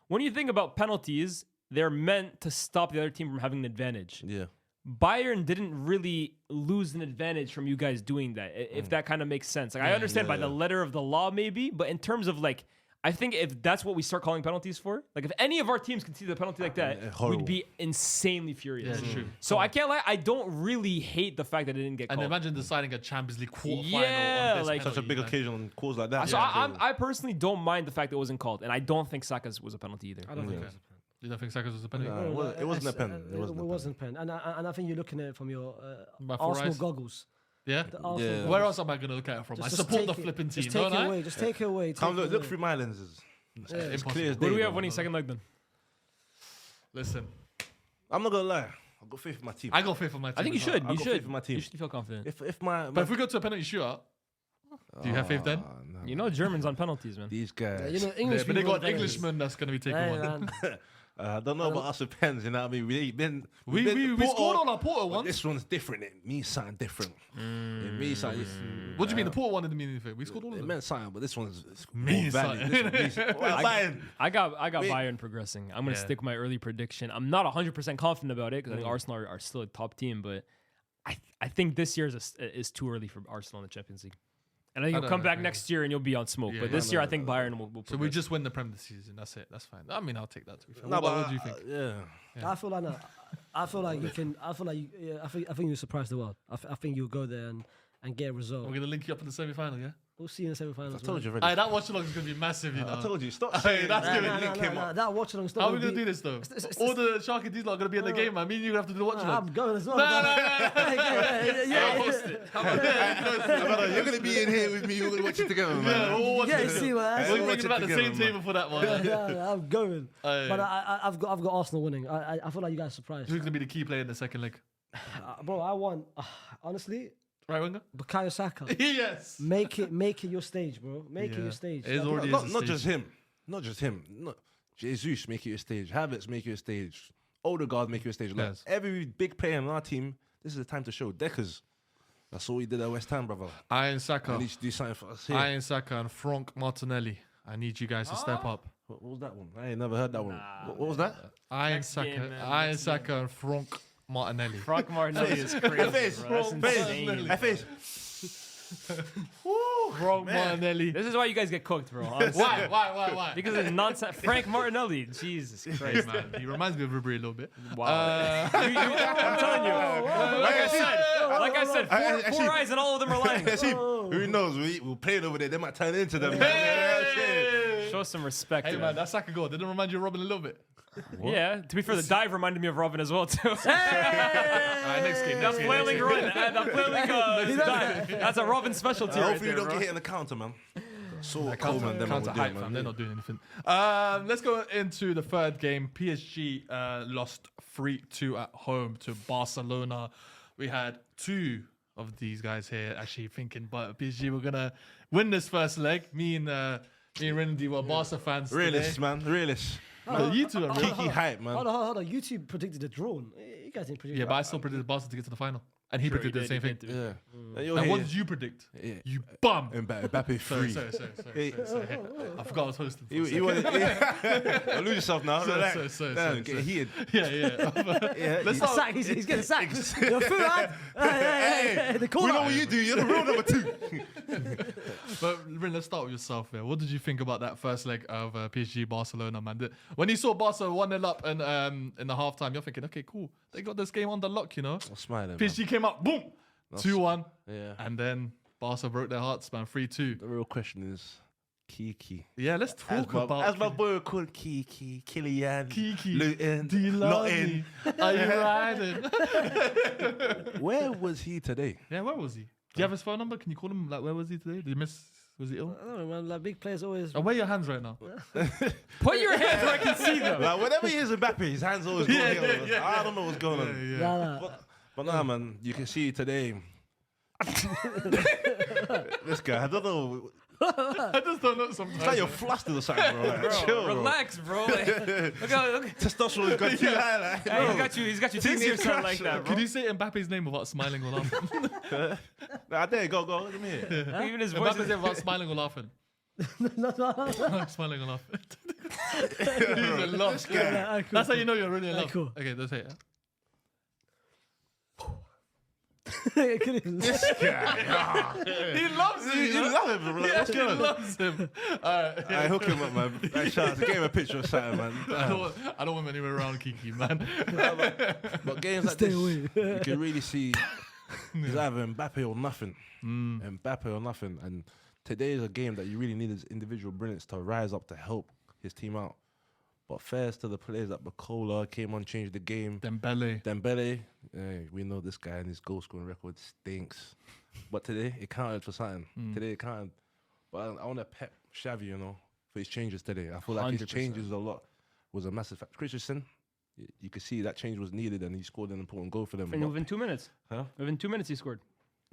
when you think about penalties, they're meant to stop the other team from having an advantage. Yeah. Bayern didn't really lose an advantage from you guys doing that, if that kind of makes sense. Like, I understand by the letter of the law, maybe, but in terms of, like, I think if that's what we start calling penalties for, like if any of our teams conceded a penalty like that, horrible. we'd be insanely furious. Yeah, true. So I can't lie, I don't really hate the fact that it didn't get And called. imagine deciding a Champions League quarterfinal Yeah, on this like- Such a penalty, big man. occasion on calls like that. So Yeah. I personally don't mind the fact that it wasn't called, and I don't think Saka's was a penalty either. I don't think Okay. it's a penalty. You don't think Saka's was a penalty? Nah. It wasn't a pen. It wasn't a pen. And I think you're looking at it from your My four Arsenal eyes. goggles. Yeah. The Arsenal Yeah. goggles. Where else am I gonna look at it from? I support the take it- flipping team, Just take don't it I? away. Just take it away. Come take it look away. through my lenses. It's clear as Who day. do we have bro. winning second leg then? Listen, I'm not gonna lie. I've got faith in my team. I got faith on my team. I think you as well. should. I've You got should. faith in my team. You should feel confident. If my But if we go to a penalty shootout, do you have faith then? nah, You know Germans on penalties, man. these guys. You know, Yeah, English but they people got are Englishman that's gonna be taking Hey, one. man. I don't know about us with pens, you know what I mean? We We scored on our Porto but once. this one's different. It means something different. It means something. What do you mean? The Porto one didn't mean anything. We scored all of It them. meant something, but this one's Means more valid. something. This one means- Well, Bayern. I got Wait. Bayern progressing. I'm gonna Yeah. stick with my early prediction. I'm not 100% confident about it because I think Arsenal are still a top team, but I think this year is too early for Arsenal in the Champions League. And I think I you'll don't come know, back yeah. next year and you'll be on smoke. Yeah, but yeah. this year, I think Bayern will So we progress. just win the Prem this season. That's it. That's fine. I mean, I'll take that. To be fair. No, What do you think? Yeah. I feel like no. I feel like you can. I feel like you. Yeah, I think you surprise the world. I think you'll go there and get a result. We're gonna link you up in the semi-final, yeah. We'll see you in the semi-finals. I told you Hey, already. that watch along is gonna be massive, you know. I told you. Stop Hey, saying that's that. gonna Link him up. That watch along. How are we gonna do this though? All the Sharky D's not gonna be in the game, man. Me and you gonna have to do the watch along. I'm going as well. No, no, no, Yeah. You're gonna be in here with me. We're gonna watch it together, Yeah, man. we'll watch Yeah, it. you see what I We're see? bringing watch it back the together, same man. table for that one. Yeah, I'm going. Aye. But I've got Arsenal winning. I feel like you guys surprised. Who's gonna be the key player in the second leg? Bro, I want honestly Right winger? Bukayo Saka. Yes. Make it your stage, bro. Make it Yeah. your stage. It is already Not is a not stage. just him. Not just him. Not Jesus make it a stage. Havertz make it a stage. Odegaard make it a stage. Like Yes. every big player on our team, this is the time to show. Deckers. That's all he did at West Ham, brother. Iron Saka. I need to do something for us here. Iron Saka and Frank Martinelli. I need you guys to step up. What was that one? I ain't never heard that one. What was that? Iron Next Saka, game, man, Iron next Saka and Frank Martinelli. Frank Martinelli is crazy, Face, bro. That's insane. I face. Frank Martinelli. This is why you guys get cooked, bro. honestly. Why? Because of nonsense. Frank Martinelli. Jesus Hey, Christ. man, he reminds me of Ribery a little bit. Wow. I'm telling you. Like I said, I four eyes and all of them are lying. That's him. Who knows? We'll play it over there. They might turn into them. Hey, Show some respect. hey to man, him. that Saka goal didn't remind you of Robin a little bit. Yeah, to be fair, the dive reminded me of Robin as well, too. Alright, next game. That flailing run, that flailing dive. That's a Robin specialty right Hopefully you there, don't bro. get hit in the counter, man. So Counter Coleman, them counter will do hype, it, fam. man. They're not doing anything. Let's go into the third game. PSG lost 3-2 at home to Barcelona. We had two of these guys here actually thinking, but PSG were gonna win this first leg. Me and Randy were Barca fans. Realist, today. man. Realist. But you two are real. Kiki hype, man. Hold on. You two predicted a draw. You guys didn't predict. Yeah, but I still predicted Barca to get to the final, and he predicted the same thing. Yeah. You're And what here. did you predict? Yeah. You bum. Mbappe free. Sorry. I forgot I was hosting. For a You second. wanted, don't lose yourself now. Relax. sorry, Damn, get heated. Yeah. Yeah, Let's Sack, start. he's getting sacked. You're fool, man. Hey, the we corner. know what you do. You're the real number two. But Rin, let's start with yourself here. What did you think about that first leg of PSG Barcelona, man? When you saw Barca 1-0 up and in the halftime, you're thinking, okay, cool. They got this game under lock, you know? I'm smiling, man. PSG came up, boom, 2-1. Yeah. And then Barca broke their hearts, man, 3-2. The real question is Kiki. Yeah, let's talk about As my boy called Kiki, Kylian, Kiki. Luton, Do you love me? Lottin. Are you riding? Where was he today? Yeah, where was he? Do you have his phone number? Can you call him? Like, where was he today? Did you miss? Was he ill? I don't know, man. Like big players always. Oh, where are your hands right now? Put your hands where I can see them. Like, whenever he is Mbappe, his hands always go here. I don't know what's going on. Nah. But nah, man, you can see today. This guy, I don't know. I just don't know sometimes. It's like you're flustered or something, bro. Like, chill, bro. Relax, bro. Like, look how Testosterone's got too high. Like, yeah, bro. he's got you Teenage dizzy or something crash, like that, bro. Can you say Mbappe's name without smiling or laughing? Nah, I dare you. Go. Look at me here. Even his voice Mbappe's is name without smiling or laughing. Smiling or laughing. He's in love. Yeah, cool, That's how you know you're really in love. cool. Okay, let's say it. This He loves you. You love him, bro. Like, what's He going on? loves him. Alright. I hook him up, man. Like, shout out to give him a picture of something, man. I don't want him anywhere around Kiki, man. But games like Stay this, away. you can really see it's either Mbappe or nothing. Mbappe or nothing. And today is a game that you really need his individual brilliance to rise up to help his team out. But fairs to the players like Bacola came on, changed the game. Dembele. We know this guy and his goal scoring record stinks. But today it counted for something. Today it counted. But I want to pep Xavi, you know, for his changes today. I feel like his 100%. changes was a massive factor. Christensen, you could see that change was needed and he scored an important goal for them. And within 2 minutes. Huh? Within 2 minutes he scored.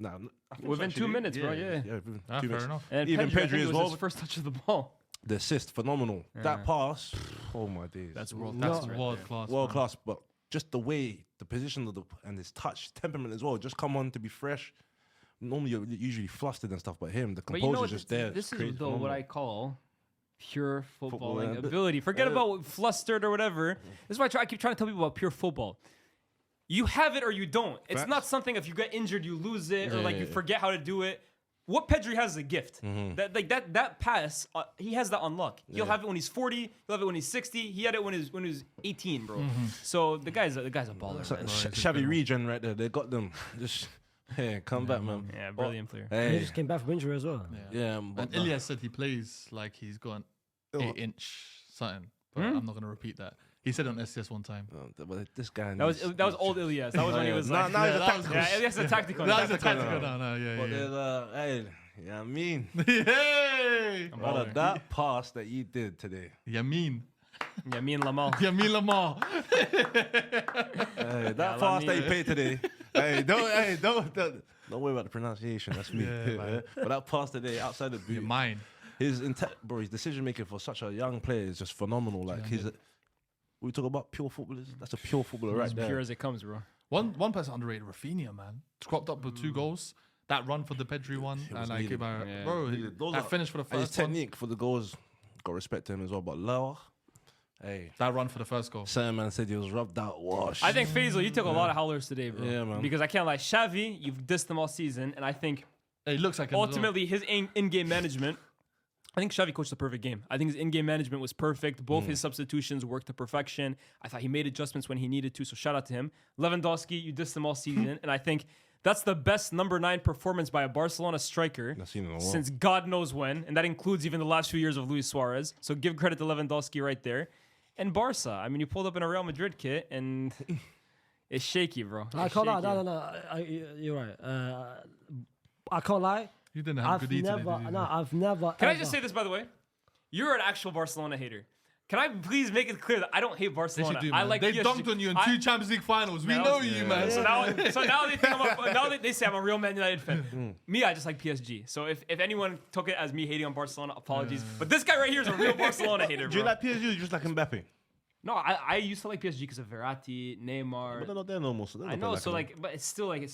Nah, I think Within so, 2 actually. minutes, bro. Yeah. within Ah, 2 fair minutes. enough. And Even Pedri, I Pedri think as it was well. his first touch of the ball. The assist, phenomenal. That pass, oh my days. That's world That's class. world class. world class, but just the way, the position of and his touch, temperament as well, just come on to be fresh. Normally you're usually flustered and stuff, but him, the But composure's you know what? just there. This It's crazy, is though what phenomenal. I call pure footballing Football, ability. Forget about flustered or whatever. This is why I keep trying to tell people about pure football. You have it or you don't. It's Facts. not something if you get injured you lose it or like you Yeah. forget how to do it. What Pedri has is a gift. That pass, he has that on luck. He'll have it when he's 40. He'll have it when he's 60. He had it when he was 18, bro. So the guy's a baller. So, man. Xavi regen right there. They got them. Just come back, man. Yeah, brilliant player. He Hey, just came back from injury as well. yeah. And But Ilyas said he plays like he's got an 8-inch something. But I'm not gonna repeat that. He said it on SCS one time. but this guy. That was old Ilyas. That was when he was Now like, he's a that was tactical. yeah, Ilyas is a tactical. That was a tactical. tactical. No, yeah, But yeah. there's hey, yeah, I mean, Hey! brother, that pass that you did today. Yamin. Yeah, me and Lamal. Yamin Lamar. Hey, that pass that you paid today. Don't worry about the pronunciation. That's me. Yeah, man. But that pass today outside the boot, You're mine. his decision making for such a young player is just phenomenal. Like we talk about pure footballers. That's a pure footballer right As there. pure as it comes, bro. One person underrated, Rafinha, man. Cropped up with 2 goals. That run for the Pedri one. was And like, needed. bro, Those that are- finish for the And his first one. technique for the goals, got respect to him as well. But Lower, hey, That run for the first goal. certain man said he was rubbed out. Wash. I think Faisal, you took a lot of howlers today, bro. Yeah, man. Because I can't lie, Xavi, you've dissed him all season, and I think It looks like him as well. ultimately his in-game management. I think Xavi coached the perfect game. I think his in-game management was perfect. Both his substitutions worked to perfection. I thought he made adjustments when he needed to, so shout out to him. Lewandowski, you dissed him all season, and I think that's the best number 9 performance by a Barcelona striker I've seen it in a while. since God knows when, and that includes even the last few years of Luis Suarez. So give credit to Lewandowski right there. And Barca, I mean, you pulled up in a Real Madrid kit, and it's shaky, bro. I It's can't lie. shaky. No. You're right. I can't lie. You didn't have a I've good eat never. today, did you? No, I've never. Can I just say this, by the way? You're an actual Barcelona hater. Can I please make it clear that I don't hate They Barcelona? should do, I man. like They PSG. dunked on you in 2 Champions League finals. We that know was- you, man. So now they think now they say I'm a real Man United fan. Me, I just like PSG. So if anyone took it as me hating on Barcelona, apologies. But this guy right here is a real Barcelona hater, Do you bro. like PSG or you just like Mbappe? No, I used to like PSG because of Verratti, But Neymar. they're not there no more. So they're I not know, there so them. like, but it's still like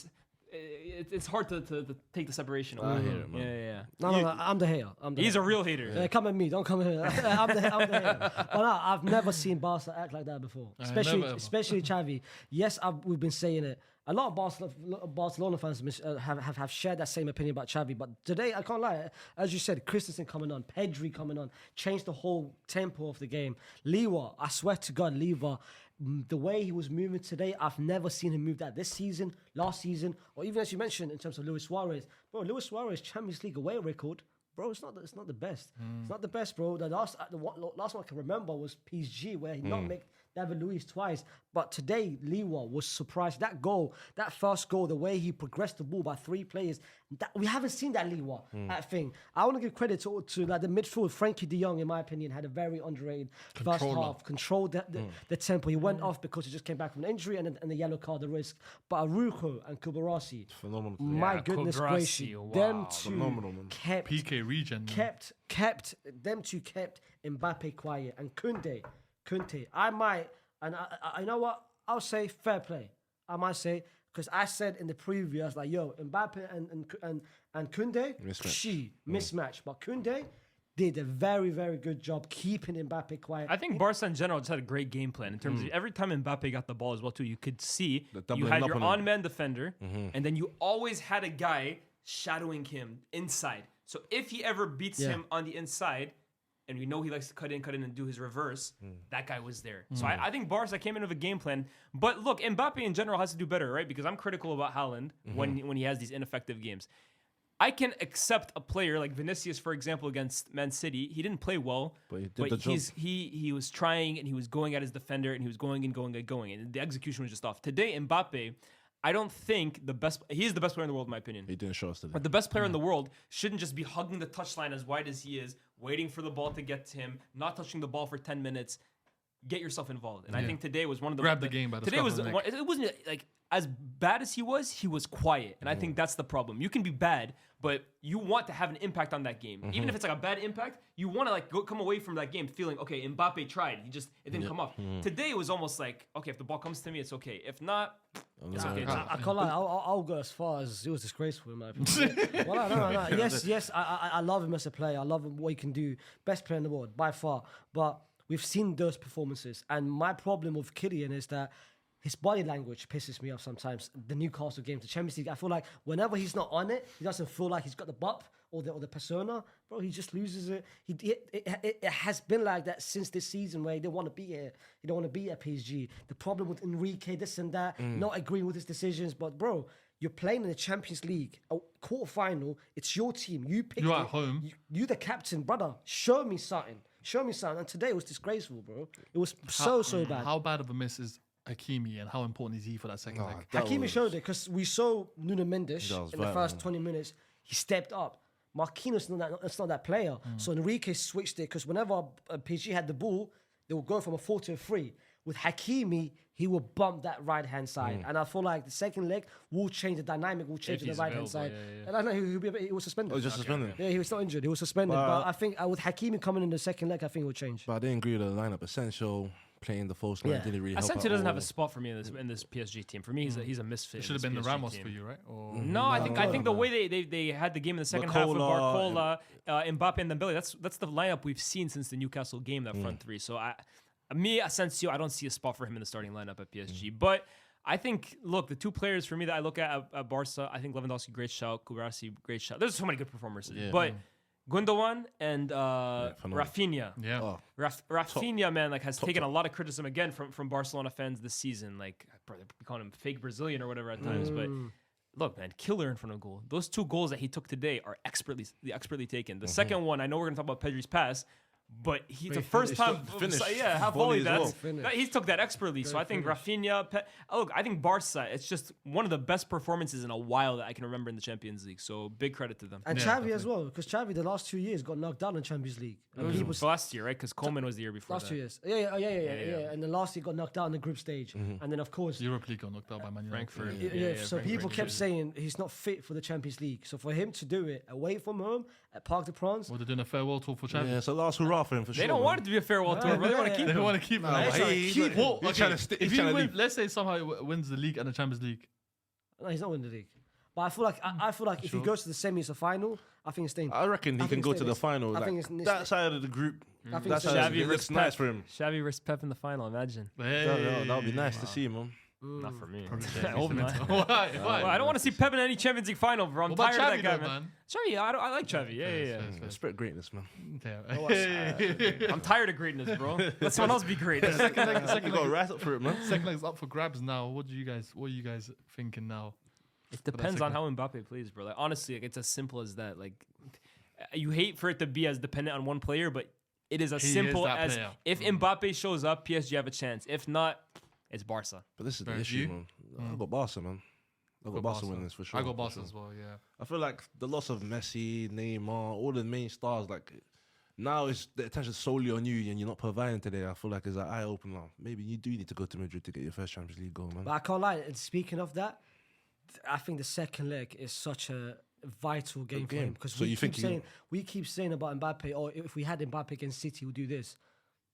it's hard to take the separation away. I hear it, man. Yeah. No. I'm the hater. He's a real hater. Come at me, don't come here. I'm the hater. But no, I've never seen Barca act like that before. never ever. Especially Xavi. Yes, we've been saying it. A lot of Barcelona fans have shared that same opinion about Xavi. But today, I can't lie. As you said, Christensen coming on, Pedri coming on, changed the whole tempo of the game. Lewa, I swear to God, Lewa, the way he was moving today, I've never seen him move that this season, last season, or even as you mentioned in terms of Luis Suarez. Bro, Luis Suarez Champions League away record. Bro, it's not the best. It's not the best, bro. The last one I can remember was PSG, where he not make David Luiz twice. But today, Lewa was surprised. That goal, that first goal, the way he progressed the ball by 3 players, we haven't seen that Lewa that thing. I want to give credit to like the midfield. Frankie De Jong, in my opinion, had a very underrated first half. Controlled the tempo. He went off because he just came back from an injury and the yellow card, the risk. But Arujo and Kubarasi, Phenomenal. my goodness Kubarasi, gracious, wow. them two Phenomenal, man. kept PK region. kept them two kept Mbappe quiet and Kunde. I might, and I know what I'll say. Fair play. I might say because I said in the preview, I was like, "Yo, Mbappe and Kunde, mismatch." But Kunde did a very, very good job keeping Mbappe quiet. I think Barca in general just had a great game plan in terms of every time Mbappe got the ball as well too. You could see you doubling had up your on him. on-man defender, and then you always had a guy shadowing him inside. So if he ever beats him on the inside, and we know he likes to cut in and do his reverse, that guy was there. So I think Barca came in with a game plan. But look, Mbappe in general has to do better, right? Because I'm critical about Haaland when he has these ineffective games. I can accept a player like Vinicius, for example, against Man City. He didn't play well, But he did the job. he was trying and he was going at his defender and he was going, and the execution was just off. Today, Mbappe, I don't think he's the best player in the world in my opinion. He didn't show us today. But the best player in the world shouldn't just be hugging the touchline as wide as he is, waiting for the ball to get to him, not touching the ball for 10 minutes. Get yourself involved. And I think today was one of the... Grab the game by the Today scruff was... of the neck. It wasn't like... As bad as he was quiet. And I think that's the problem. You can be bad, but you want to have an impact on that game. Even if it's like a bad impact, you want to like come away from that game feeling, okay, Mbappe tried. It didn't come off. Today it was almost like, okay, if the ball comes to me, it's okay. If not, it's okay. I can't lie. I'll go as far as it was disgraceful in my opinion. Well, no. Yes. I love him as a player. I love him, what he can do. Best player in the world by far. But we've seen those performances, and my problem with Kylian is that his body language pisses me off sometimes. The Newcastle games, the Champions League, I feel like whenever he's not on it, he doesn't feel like he's got the bop or the persona. Bro, he just loses it. It has been like that since this season where he didn't want to be here. He don't want to be at PSG. The problem with Enrique, this and that, not agreeing with his decisions. But bro, you're playing in the Champions League, a quarterfinal. It's your team. You picked You're it. at home. You the captain, brother. Show me something. And today it was disgraceful, bro. It was so bad. How bad of a miss is Hakimi, and how important is he for that second leg? Hakimi showed it because we saw Nuno Mendes That was in the vital. first 20 minutes. He stepped up. Marquinhos is not that player. So Enrique switched it because whenever PSG had the ball, they would go from a 4 to a 3. With Hakimi, he will bump that right-hand side. And I feel like the second leg will change the dynamic, will change If the he's right-hand available, side. And I know he was suspended. Oh, he's just suspended. Yeah, he was not injured. He was suspended. But I think with Hakimi coming in the second leg, I think it will change. But I didn't agree with the lineup. Essential playing the false line Yeah. didn't really help. Asensio at doesn't have all. a spot for me in this PSG team. For me, he's a misfit. It should have been the Ramos for you, right? Or No, I think the way they had the game in the second half with Barcola Barcola, Mbappe, and Dembele, that's the lineup we've seen since the Newcastle game. That front three. So Asensio, I don't see a spot for him in the starting lineup at PSG. But I think, look, the two players for me that I look at Barca, I think Lewandowski, great shout, Kubarasi, great shout. There's so many good performances, but Gundogan and Rafinha. Yeah. Oh, Rafinha, man, like has taken a lot of criticism again from Barcelona fans this season. Like, bro, they're calling him fake Brazilian or whatever at times. But look, man, killer in front of goal. Those two goals that he took today are expertly taken. The second one, I know we're gonna talk about Pedri's pass, but he's the first time, half volley. Volley as well. He took that expertly. So I think Rafinha. Look, I think Barca. It's just one of the best performances in a while that I can remember in the Champions League. So big credit to them. And Yeah, Xavi definitely. as well, because Xavi the last 2 years got knocked down in Champions League. And people Last year, right? Because Coleman was the year before. last that. 2 years. Yeah. And then last year got knocked out in the group stage. And then of course, Europe League got knocked out by Man United. Frankfurt. so people kept saying he's not fit for the Champions League. So for him to do it away from home at Parc des Princes, Well, they're doing a farewell tour for Champions. yeah, it's a last hurrah for him for sure. They don't want it to be a farewell tour, bro. They want to keep They him. want to keep him. Nah, Well, but he's trying to if he let's say somehow he wins the league and the Champions League. no, he's not winning the league. But I feel like if he Sure. goes to the semis or final, I think it's staying. I reckon he I can think go it's to the this- final. I Like, think it's- that side of the group. I think That it's side Xavi of it looks versus nice Pep. for him. Xavi versus Pep in the final. Imagine. Hey, That would be nice to see, man. Not for me. Yeah, I hope not. Why? Well, I don't want to see Pep in any Champions League final, bro. I'm What about tired of that Xavi guy, though, man. Xavi, I like Xavi. Yeah. Spread greatness, man. I'm tired of greatness, bro. Let someone else be great. Second leg, You second got leg, right up for it, man. second leg's up for grabs now. What are you guys thinking now? It depends on how Mbappe plays, bro. Like, honestly, like, it's as simple as that. Like, you hate for it to be as dependent on one player, but it is as He is simple that as player. if Mbappe shows up, PSG have a chance. If not, it's Barca. But this is the Fair issue, view. man. I got Barca, man. I got Barca winning this for sure. I got for Barca sure. as well. Yeah. I feel like the loss of Messi, Neymar, all the main stars, like now it's the attention solely on you and you're not providing today. I feel like it's an eye opener. Maybe you do need to go to Madrid to get your first Champions League goal, man. But I can't lie. And speaking of that, I think the second leg is such a vital game for him because So you think we keep saying about Mbappe. Oh, if we had Mbappe against City, we'll do this.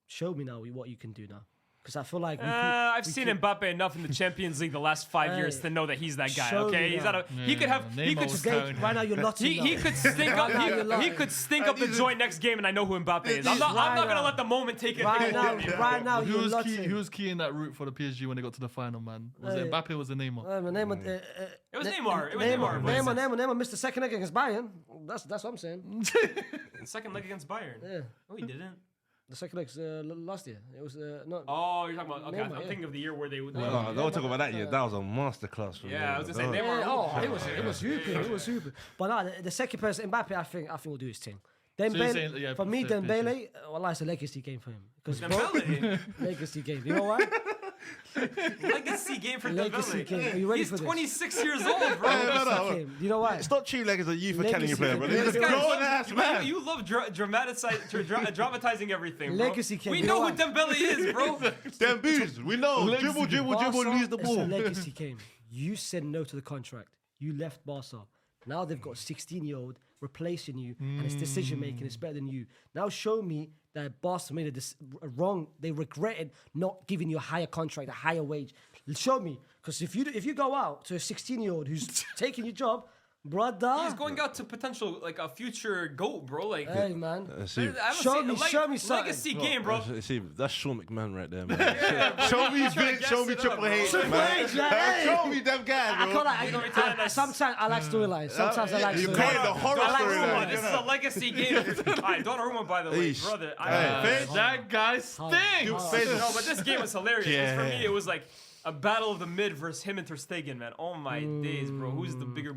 Show me now what you can do now. Because I feel like I've seen Mbappe enough in the Champions League the last 5 years to know that he's that guy. Show Okay, me he's now. not a. He could have. He Neymar could. was Stink, right now you're not. he could stink up. Right now you're He lying. could stink up the joint next game, and I know who Mbappe is. I'm not Right gonna now. let the moment take it. Right now, right now Who you're was not. key? Who was key in that route for the PSG when they got to the final? Man, was it Hey. Mbappe? Or was it Neymar? It was Neymar. It was Neymar. Neymar missed the second leg against Bayern. That's what I'm saying. Second leg against Bayern. Yeah. No, he didn't. The second leg's last year. It was not. Oh, you're talking about. Okay, Neymar, I'm yeah. thinking of the year where they would. No, don't talk about that yet. That was a masterclass. From Yeah, I was gonna say Neymar. Neymar. Yeah, it was hooping. It was hooping. But no, the second person, Mbappe, I think will do his thing. Dembele, saying, yeah, for me, so Dembele, well, it's a legacy game for him. Because Dembele. legacy game. You know why? Legacy game for Legacy Dembele. game. Are you ready He's for this? 26 years old, bro. no. Game. You know why? Stop treating like it's a youth academy Legacy player, bro. game. He's a This guy grown ass man. You love dramatizing everything, bro. Legacy game. We You know know who Dembele is, bro. Them boos, we know. Dribble, Barca, lose the it's ball. a legacy game. You said no to the contract. You left Barca. Now they've got a 16-year-old replacing you, and his decision making is better than you. Now show me that Barca made a wrong. They regretted not giving you a higher contract, a higher wage. Show me, because if you go out to a 16-year-old who's taking your job, brother. He's going out to potential like a future GOAT, bro. Like, Hey man, See, show me something. legacy game, bro. see, that's Sean McMahon right there, man. Yeah, Show me He's trying to Vince, gas show me it up, Triple bro. H, Triple man. H, yeah, Show me them guys, I bro. can't like. Sometimes I like storylines. Sometimes I like You storylines. call it the horror Donnarumma, storyline. this is a legacy game. Alright, Donnarumma, by the way, Eesh. brother. Hey, That guy stinks. No, but this game was hilarious. 'Cause for Yeah. me, it was like a battle of the mid versus him and Ter Stegen, man. Oh my days, bro. Who's the bigger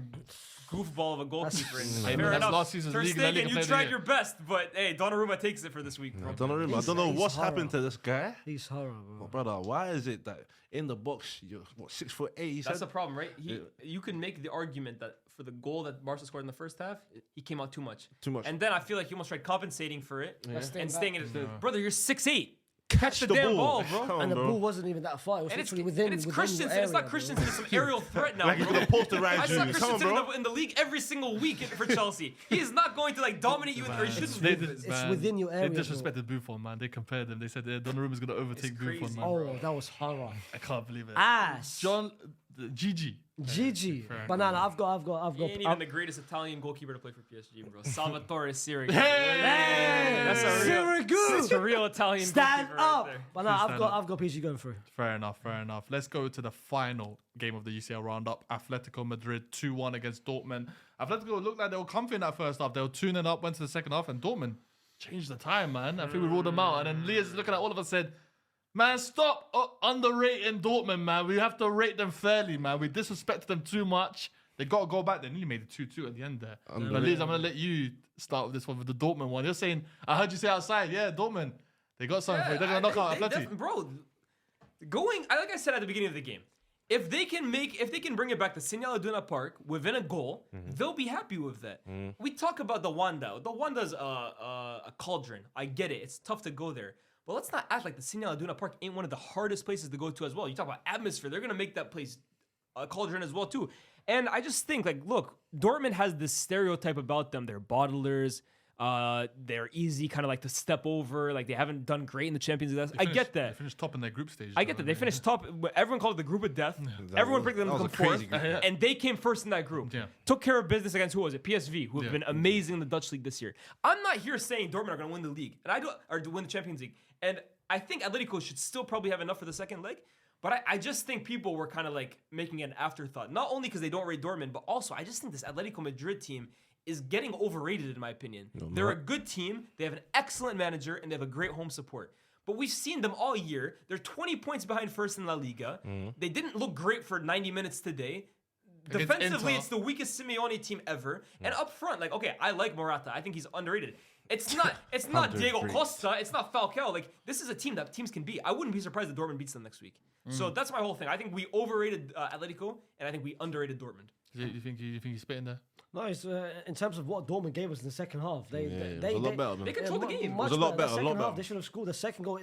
goofball of a goalkeeper? Hey, Fair man, that's enough. last season's Ter league and La Liga Stegen, you player of the tried year. your best, but hey, Donnarumma takes it for this week, bro. Donnarumma, I don't know He's what's horror. happened to this guy. He's horrible. Oh, brother, why is it that in the box you're 6'8"? He That's the said, problem, right? You can make the argument that for the goal that Barca scored in the first half, he came out too much. Too much. And then I feel like he almost tried compensating for it Staying and staying in back. his. Brother, you're 6'8". Catch the damn ball, bro. Come on, And the bro. ball wasn't even that far. It was And it's, literally within. and it's within Christensen. your It's not area, Christensen. It's some aerial threat now, Like he's bro. gonna post I around saw you. Come on, Christensen bro. in the league every single week for Chelsea. He is not going to like dominate you, or he shouldn't. It's within your area, They bro. disrespected Buffon, man. They compared them. They said Donnarumma's gonna overtake crazy, Buffon, man. Oh, that was horror. I can't believe it. Ass. John, Gigi. Gigi. fair Banana. I've got. He ain't even the greatest Italian goalkeeper to play for PSG, bro. Salvatore Sirigu. Hey! That's Sirigu. a real Italian Stand goalkeeper right up. there. Banana. Stand up. I've got PG going through. Fair enough. Let's go to the final game of the UCL roundup. Atletico Madrid 2-1 against Dortmund. Atletico looked like they were comfy in that first half. They were 2-0 up, went to the second half, and Dortmund changed the time, man. I think we ruled them out. And then Leah's looking at all of us said, man, stop underrating Dortmund, man. We have to rate them fairly, man. We disrespected them too much. They got to go back. They nearly made it 2-2 at the end there. But Liz, I'm going to let you start with this one, with the Dortmund one. You're saying, I heard you say outside. Yeah, Dortmund. They got something for you. They're going to knock out Atleti. Bro, like I said at the beginning of the game, if they can bring it back to Signal Iduna Park within a goal, they'll be happy with that. We talk about the Wanda. The Wanda's a cauldron. I get it. It's tough to go there. But let's not act like the Signal Iduna Park ain't one of the hardest places to go to as well. You talk about atmosphere. They're going to make that place a cauldron as well too. And I just think, like, look, Dortmund has this stereotype about them. They're bottlers. They're easy, kind of like to step over. Like, they haven't done great in the Champions League. I get They that. finished top in their group stage. I get that. They finished top. Everyone called it the group of death. Everyone picked them to that come was a crazy fourth. group. And they came first in that group. Yeah. Took care of business against, who was it? PSV, who have Yeah. been amazing in the Dutch league this year. I'm not here saying Dortmund are going to win the league. Or to win the Champions League. And I think Atletico should still probably have enough for the second leg. But I just think people were kind of like making an afterthought. Not only because they don't rate Dortmund, but also I just think this Atletico Madrid team is getting overrated in my opinion. They're a good team. They have an excellent manager and they have a great home support. But we've seen them all year. They're 20 points behind first in La Liga. They didn't look great for 90 minutes today. Against Defensively, Inter. it's the weakest Simeone team ever. And up front, like, okay, I like Morata. I think he's underrated. It's not Diego Costa. It's not Falcao. Like, this is a team that teams can beat. I wouldn't be surprised if Dortmund beats them next week. So that's my whole thing. I think we overrated Atletico, and I think we underrated Dortmund. You think he's spitting there? No, it's in terms of what Dortmund gave us in the second half. it was a lot better, man. They controlled the game. Much It was a lot The better, a second lot half, better. they should have scored the second goal.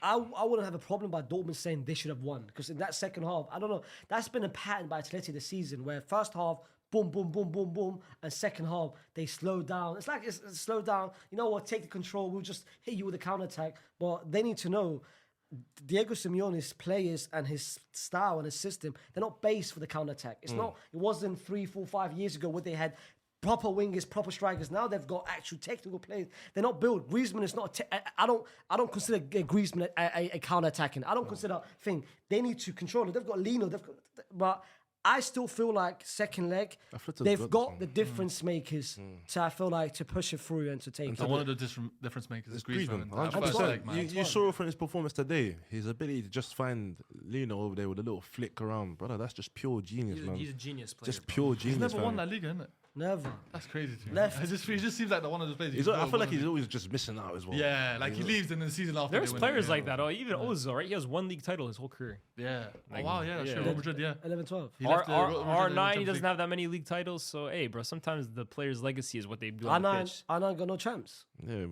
I wouldn't have a problem by Dortmund saying they should have won, because in that second half, I don't know, that's been a pattern by Atleti this season, where first half, boom, boom, boom, boom, boom, and second half, they slow down. It's like it's slow down. You know what? Take the control. We'll just hit you with a counter attack. But they need to know Diego Simeone's players and his style and his system, they're not based for the counter attack. It's not. It wasn't 3, 4, 5 years ago where they had proper wingers, proper strikers. Now they've got actual technical players. They're not built. Griezmann is not. I don't consider Griezmann a counter attacking. I don't consider thing. They need to control it. They've got Lino. But I still feel like second leg, Atletico they've got got this the difference makers to, I feel like, to push it through and to take And it. one of the difference makers is Griezmann. Griezmann, That 100%. first leg, man. You saw from his performance today, his ability to just find Lino over there with a little flick around, brother. That's just pure genius, man. He's a genius player. Just bro. pure He's genius, never won man. La Liga, innit? Never. That's crazy to me. Left. He just seems like the one of those players. I feel like he's always just missing out as well. Yeah, like he leaves and then the season after. There's they win players it, like that. Oh, even Ozil, right? He has 1 league title his whole career. Yeah. Like, Oh wow, yeah, yeah. sure. Real Madrid, yeah. 11-12. He left, Real Madrid in the R9, he Champions doesn't League. have that many league titles. So, hey, bro, sometimes the player's legacy is what they do on the pitch. I9 got no champs. Yeah,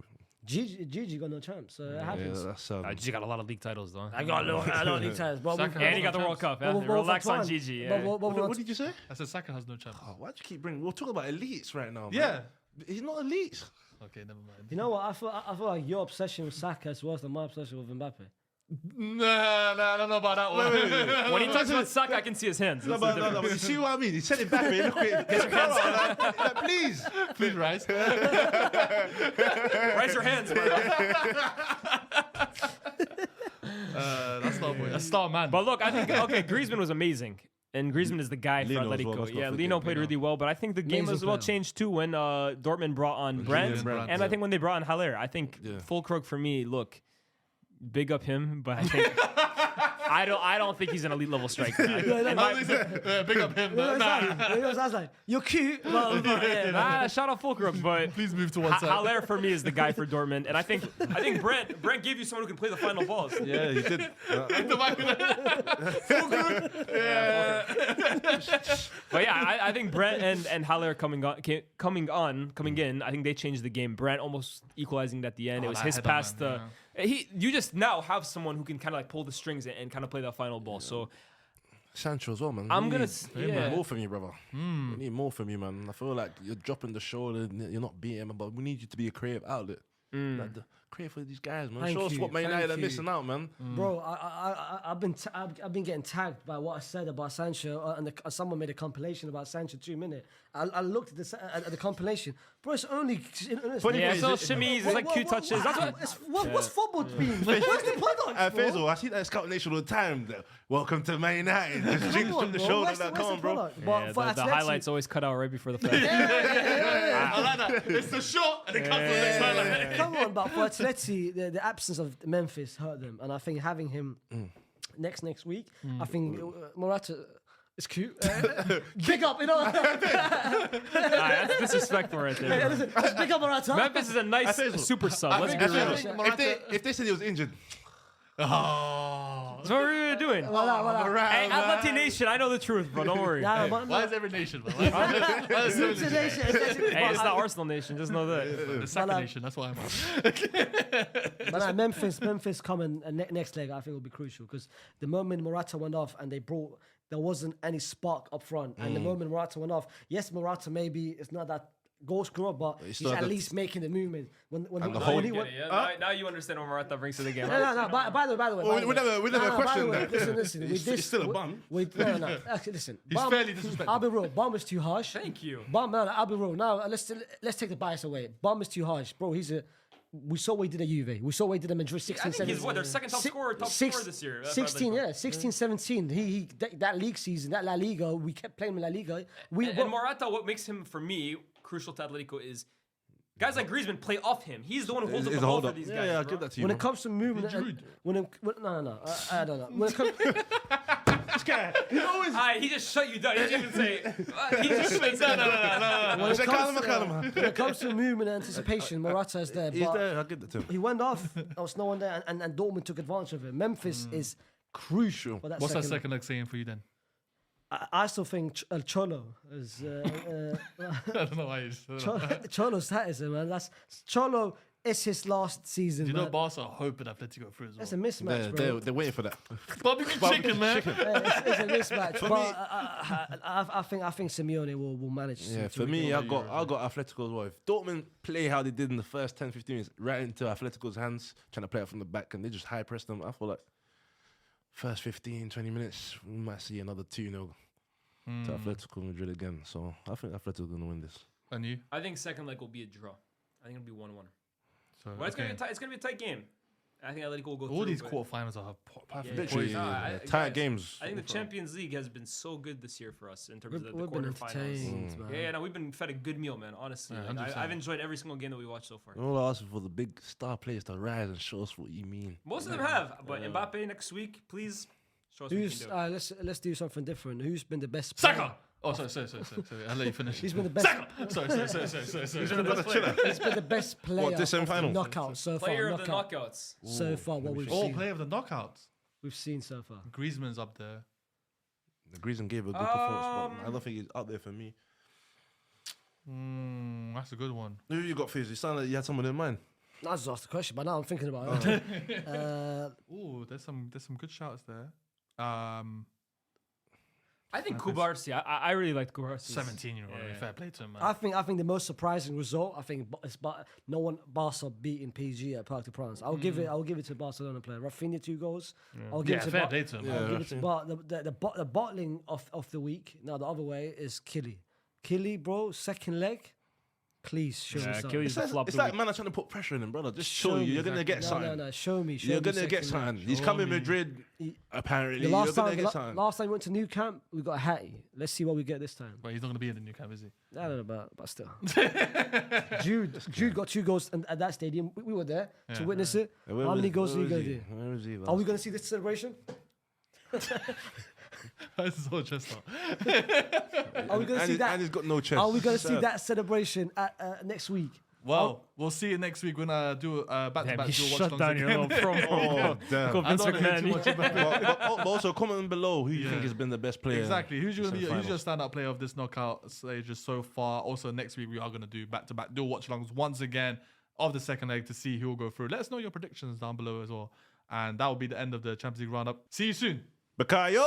Gigi got no champs. So it happens. that's Gigi got a lot of league titles, though. I got a lot of league titles. But Saka And he got the World Cup. Yeah? Relax on Gigi. Yeah. What did you say? I said Saka has no chance. Oh, why'd you keep bringing? We're talking about elites right now. Man. Yeah. He's not elite. Okay, never mind. You know what? I feel like your obsession with Saka is worse than my obsession with Mbappe. Nah, I don't know about that one. When he talks about Saka, I can see his hands. That's the difference. But you see what I mean? He said it back. Look at get your hands like, please. Please rise. Raise your hands, bro. That's not boy. That's star man. But look, I think Griezmann was amazing, and Griezmann is the guy for Lino as well, Atletico. let's not Yeah, forget Lino played Lino. really well, but I think the game Amazing as well player. changed too when Dortmund brought on Brandt, Brandt, and I think when they brought on Haller. I think Yeah. Fulkrug for me, look, big up him, but I think I don't think he's an elite level striker. Big up him. I was like, you're cute. Shout out Fulkrug, but Please move to one side. Haller for me is the guy for Dortmund, and I think Brandt gave you someone who can play the final balls. Yeah, he did. But yeah, I think Brandt and Haller coming in. I think they changed the game. Brandt almost equalizing it at the end. It was that his header, pass man, to. You just now have someone who can kind of like pull the strings and kind of play that final ball. So Sancho as well, man. I'm We gonna need yeah. more from you, brother. We need more from you, man. I feel like you're dropping the shoulder. You're not beating him, but we need you to be a creative outlet. Like create for these guys, man. Thank Show us you, what Man thank United are you. missing out, man. Bro, I've been getting tagged by what I said about Sancho, and someone made a compilation about Sancho 2 minutes. I looked at the compilation, bro. It's only Yeah, it's all shimmies, it's like cute touches. That's what. What's football mean? Where's the product? bro? Faisal, I see that Scout Nation all the time. Welcome to Man United. Just drink Come on, the bro. shoulder. Where's Like, the come on, bro. product? But Yeah, for the Atleti- highlights always cut out right before the fact. I like that. It's the shot and it comes to the next highlight. Come on, but for Atleti, the absence of Memphis hurt them, and I think having him next week, I think Morata is cute. Big up, you know. That's disrespectful right there. Listen, big up Morata. Memphis is a nice super sub. Let's be real. If they said he was injured, Oh. That's what we're doing. Hey, Atleti Nation, I know the truth, bro. Don't worry. Nah, but Why is every nation, bro? Why is every nation? Hey, it's not Arsenal Nation. Just know that. The second nation, that's why I'm on. But Memphis coming next leg, I think will be crucial because the moment Morata went off and there wasn't any spark up front, and the moment Morata went off, yes, Morata maybe it's not that goal scorer, but he's still at the- least making the movement. When he went, Now you understand what Morata brings to the game. no. By the way, Well, we never questioned that. Listen. He's still a bum. No. Actually, listen. He's fairly disrespectful. I'll be real. Bum is too harsh. Thank you. Bum, no, I'll be real. Now let's take the bias away. Bum is too harsh, bro. We saw what he did at Juve. We saw what he did at Madrid 16, I think 17. he's what, their second top scorer this year. 16, yeah. 16, 17. He that league season, that La Liga, we kept playing in La Liga. And Morata, what makes him, for me, crucial to Atletico is guys like Griezmann play off him. He's the one who holds up the ball for these guys. Yeah, I'll bro. give that to you. when man. it comes to movement, no, I don't know. When it comes, This guy, he's always. He just shut you down. He didn't even say. He just shut you down. No. when, it Calma. comes when it comes to movement and anticipation, Morata is there. He's But there. I'll give that to him. he went off. There was no one there, and Dortmund took advantage of it. Memphis is crucial. For that What's that second second leg saying for you then? I still think Cholo is I don't know why you said that. Cholo's status, man. Cholo is his last season. You know, man. Barca are hoping Atletico through as well. It's a mismatch, bro. They're waiting for that. Barbecue chicken, man. Yeah, it's a mismatch. But I think Simeone will manage. Yeah, to for me, I recover. got Atletico as well. If Dortmund play how they did in the first 10, 15 minutes, right into Atletico's hands, trying to play it from the back, and they just high press them, I feel like first 15, 20 minutes, we might see another 2-0 to Atletico Madrid again. So I think Atletico's going to win this. And you? I think second leg will be a draw. I think it'll be 1-1. So, Well, it's okay. gonna be a tight game. I think Atletico will go All through. these but- quarterfinals are perfect. Literally, tight guys, games. I think the Champions League has been so good this year for us in terms of the We've been quarterfinals. entertained, man. Yeah, no, we've been fed a good meal, man. Honestly, Yeah, like, 100%. I've enjoyed every single game that we watched so far. All I ask is for the big star players to rise and show us what you mean. Most of them have, but Mbappe next week, please show us what you Who's can do. let's do something different. Who's been the best? Saka! Oh, sorry. I'll let you finish. Who's been the best? Saka! Sorry. Who's been the best player? He's been the best player this of the semi-final? knockout so far. Player of the knockout. knockouts. So far, what we've Oh, seen. player of the knockouts. We've seen so far. Griezmann's up there. The Griezmann gave a good performance, but I don't think he's up there for me. That's a good one. Who you got, Fizz? You sound like you had someone in mind. I just asked the question, but now I'm thinking about it. Ooh, there's some good shouts there. I think Kubarsi. I really liked Kubarsi. 17-year-old. Yeah. Fair play to him, man. I think the most surprising result. I think it's no one Barca beating PSG at Parc des Princes. I'll give it to Barcelona player. Rafinha 2 goals. I'll give it to fair play to him. Yeah. man. I'll give it to the bottling of the week. Now the other way is Killy. Killy, bro, second leg. Please show me something. Killy's the flop. It's of the like week. man are trying to put pressure on him, brother. Just Show show you. me. You're gonna get something. No, show me. You're gonna second get leg. something. He's Show coming me. Madrid. Apparently, The you're last gonna time, get something. last time we went to New Camp, we got a hattie. Let's see what we get this time. But he's not going to be in the new camp, is he? I don't know, but still. Jude got 2 goals at that stadium. We were there to witness it. Where How was- many goals are where you was going to he? do? Where was he? Are we going to see this celebration? That's so just not. Are we going to see that? And he's got no chest. Are we going to see that celebration at next week? Well, we'll see you next week when I do Damn, back-to-back he dual watch shut longs down your again. little promo. Oh, damn. Go I Vince don't wanna hear too McMahon. much about but also comment below who you think has been the best player. Exactly. Who's your Semi-finals. standout player of this knockout stages so far? Also, next week we are going to do back-to-back dual watch longs once again of the second leg to see who will go through. Let us know your predictions down below as well. And that will be the end of the Champions League roundup. See you soon. Bakayo!